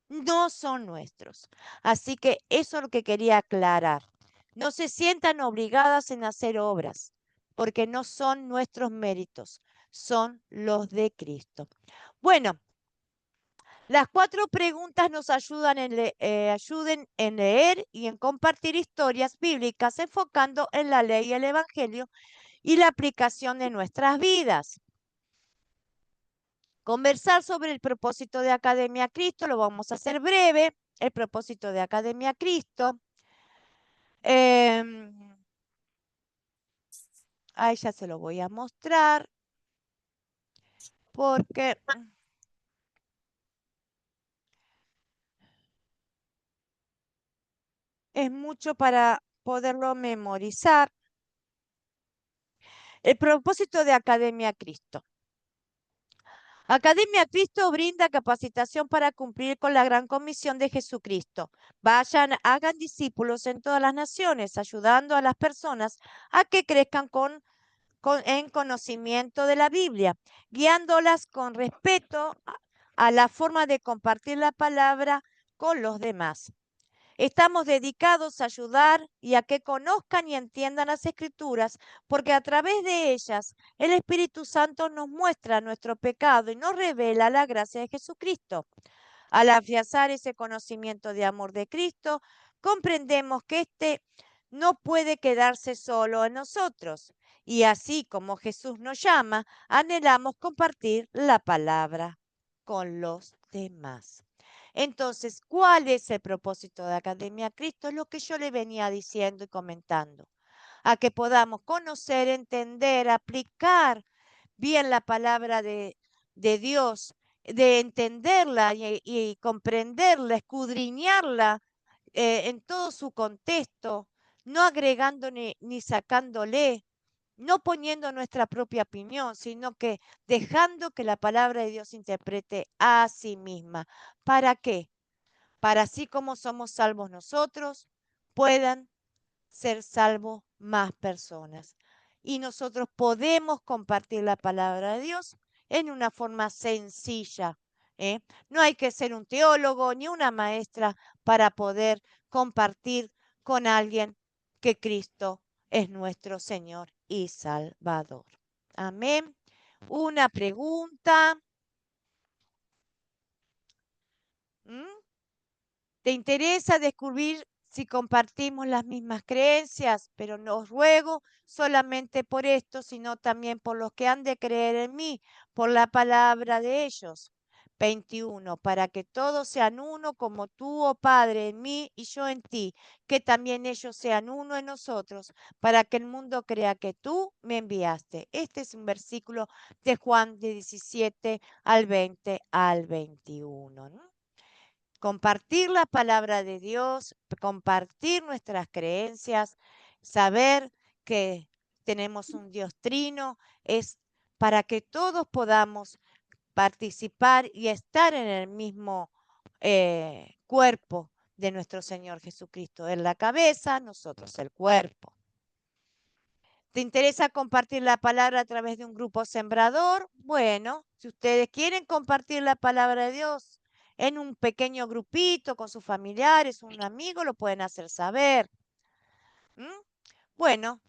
No son nuestros. Así que eso es lo que quería aclarar. No se sientan obligadas en hacer obras, porque no son nuestros méritos, son los de Cristo. Bueno, las 4 preguntas nos ayuden en leer y en compartir historias bíblicas enfocando en la ley y el Evangelio y la aplicación de nuestras vidas. Conversar sobre el propósito de Academia Cristo, lo vamos a hacer breve. El propósito de Academia Cristo. Ahí ya se lo voy a mostrar porque es mucho para poderlo memorizar. El propósito de Academia Cristo. Academia Cristo brinda capacitación para cumplir con la gran comisión de Jesucristo. Vayan, hagan discípulos en todas las naciones, ayudando a las personas a que crezcan en conocimiento de la Biblia, guiándolas con respeto a la forma de compartir la palabra con los demás. Estamos dedicados a ayudar y a que conozcan y entiendan las Escrituras, porque a través de ellas el Espíritu Santo nos muestra nuestro pecado y nos revela la gracia de Jesucristo. Al afianzar ese conocimiento de amor de Cristo, comprendemos que éste no puede quedarse solo en nosotros. Y así como Jesús nos llama, anhelamos compartir la palabra con los demás. Entonces, ¿cuál es el propósito de Academia Cristo? Es lo que yo le venía diciendo y comentando. A que podamos conocer, entender, aplicar bien la palabra de Dios, de entenderla y comprenderla, escudriñarla en todo su contexto, no agregando ni sacándole, no poniendo nuestra propia opinión, sino que dejando que la palabra de Dios interprete a sí misma. ¿Para qué? Para así como somos salvos nosotros, puedan ser salvos más personas. Y nosotros podemos compartir la palabra de Dios en una forma sencilla. ¿eh? No hay que ser un teólogo ni una maestra para poder compartir con alguien que Cristo es nuestro Señor y Salvador. Amén. Una pregunta. ¿Mm? ¿Te interesa descubrir si compartimos las mismas creencias? Pero no os ruego solamente por esto, sino también por los que han de creer en mí, por la palabra de ellos. 21. Para que todos sean uno como tú, oh Padre, en mí y yo en ti, que también ellos sean uno en nosotros, para que el mundo crea que tú me enviaste. Este es un versículo de Juan de 17 al 20 al 21. ¿no? Compartir la palabra de Dios, compartir nuestras creencias, saber que tenemos un Dios trino, es para que todos podamos participar y estar en el mismo cuerpo de nuestro Señor Jesucristo. Él la cabeza, nosotros el cuerpo. ¿Te interesa compartir la palabra a través de un grupo sembrador? Bueno, si ustedes quieren compartir la palabra de Dios en un pequeño grupito con sus familiares, un amigo, lo pueden hacer saber. ¿Mm? Bueno,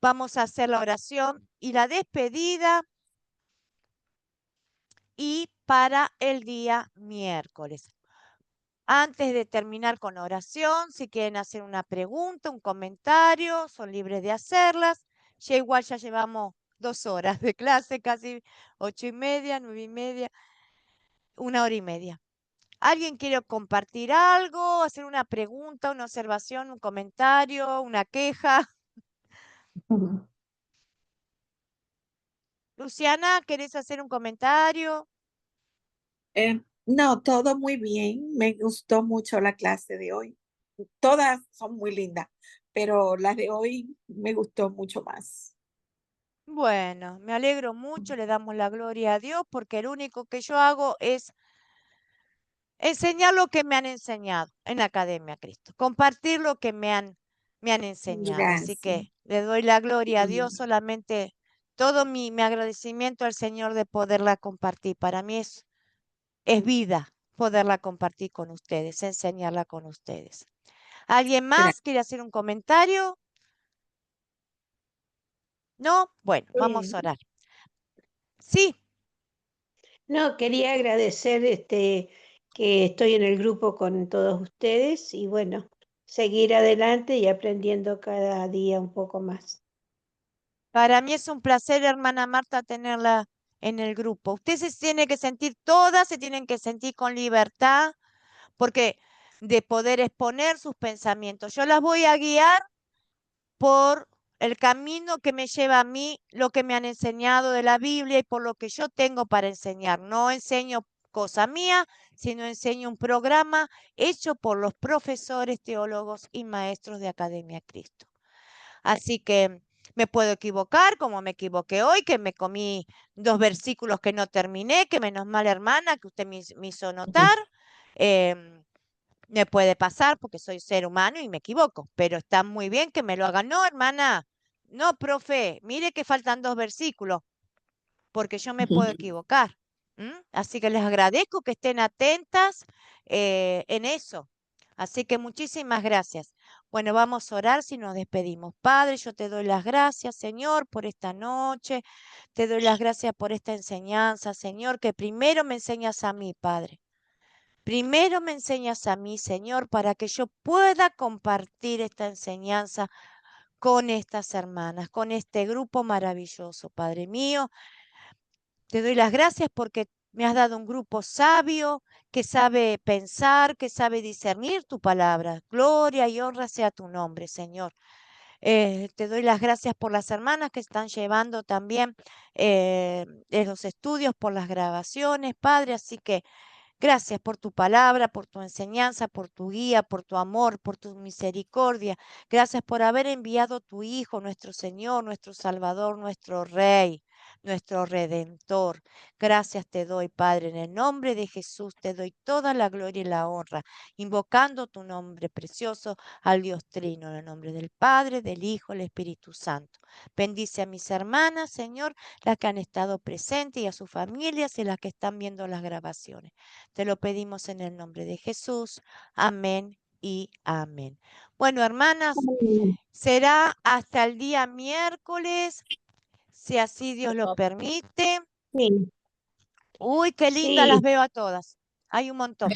vamos a hacer la oración y la despedida y para el día miércoles. Antes de terminar con oración, si quieren hacer una pregunta, un comentario, son libres de hacerlas. Ya igual ya llevamos 2 horas de clase, casi 8:30, 9:30, 1 hora y media. ¿Alguien quiere compartir algo, hacer una pregunta, una observación, un comentario, una queja? Luciana, ¿querés hacer un comentario? No, todo muy bien. Me gustó mucho la clase de hoy. Todas son muy lindas, pero la de hoy me gustó mucho más. Bueno, me alegro mucho, le damos la gloria a Dios porque lo único que yo hago es enseñar lo que me han enseñado en Academia Cristo, compartir lo que me han enseñado. Así Gracias. que le doy la gloria a Dios, Mm, solamente todo mi agradecimiento al Señor de poderla compartir. Para mí es vida poderla compartir con ustedes, enseñarla con ustedes. ¿Alguien gra- más quiere hacer un comentario? ¿No? Bueno, vamos a orar. Sí, No, quería agradecer que estoy en el grupo con todos ustedes y bueno, seguir adelante y aprendiendo cada día un poco más. para mí es un placer, hermana Marta, tenerla en el grupo. Usted se tiene que sentir, todas se tienen que sentir con libertad, porque de poder exponer sus pensamientos. Yo las voy a guiar por el camino que me lleva a mí, lo que me han enseñado de la Biblia y por lo que yo tengo para enseñar. No enseño cosa mía, sino enseño un programa hecho por los profesores, teólogos y maestros de Academia Cristo. Así que me puedo equivocar, como me equivoqué hoy, que me comí 2 versículos que no terminé, que menos mal, hermana, que usted me hizo notar. Me puede pasar porque soy ser humano y me equivoco, pero está muy bien que me lo hagan. No, hermana, no, profe, mire que faltan 2 versículos, porque yo me puedo equivocar. Así que les agradezco que estén atentas en eso. Así que muchísimas gracias. Bueno, vamos a orar si nos despedimos. Padre, yo te doy las gracias, Señor, por esta noche. Te doy las gracias por esta enseñanza, Señor, que primero me enseñas a mí, Padre. Primero me enseñas a mí, Señor, para que yo pueda compartir esta enseñanza con estas hermanas, con este grupo maravilloso, Padre mío. Te doy las gracias porque me has dado un grupo sabio que sabe pensar, que sabe discernir tu palabra. Gloria y honra sea tu nombre, Señor. Te doy las gracias por las hermanas que están llevando también los estudios, por las grabaciones, Padre. Así que gracias por tu palabra, por tu enseñanza, por tu guía, por tu amor, por tu misericordia. Gracias por haber enviado tu Hijo, nuestro Señor, nuestro Salvador, nuestro Rey, nuestro Redentor. Gracias te doy, Padre. En el nombre de Jesús te doy toda la gloria y la honra, invocando tu nombre precioso al Dios Trino, en el nombre del Padre, del Hijo, del Espíritu Santo. Bendice a mis hermanas, Señor, las que han estado presentes y a sus familias y las que están viendo las grabaciones. Te lo pedimos en el nombre de Jesús. Amén y amén. Bueno, hermanas, será hasta el día miércoles, si así Dios lo permite. Sí, Uy, qué linda las sí. veo a todas. Hay un montón.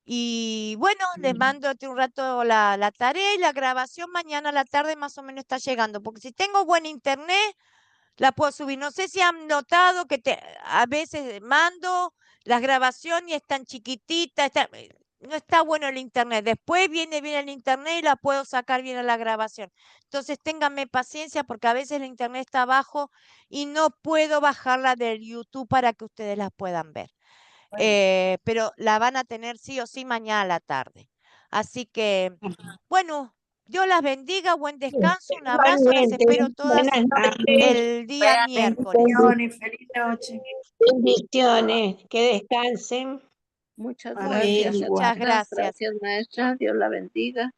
Y bueno, les mando un rato la tarea y la grabación mañana a la tarde más o menos está llegando, porque si tengo buen internet, la puedo subir. No sé si han notado que a veces mando las grabaciones y están chiquititas, no está bueno el internet. Después viene bien el internet y la puedo sacar bien a la grabación. Entonces ténganme paciencia porque a veces el internet está bajo y no puedo bajarla del YouTube para que ustedes la puedan ver. Pero la van a tener sí o sí mañana a la tarde. Así que, bueno, Dios las bendiga, buen descanso, un abrazo, las Igualmente, espero todas buenas noches, el día miércoles. Bendiciones, feliz noche. bendiciones, que descansen. Muchas Para ti gracias, igual. Muchas hermanas. gracias. Gracias, maestra. Dios la bendiga.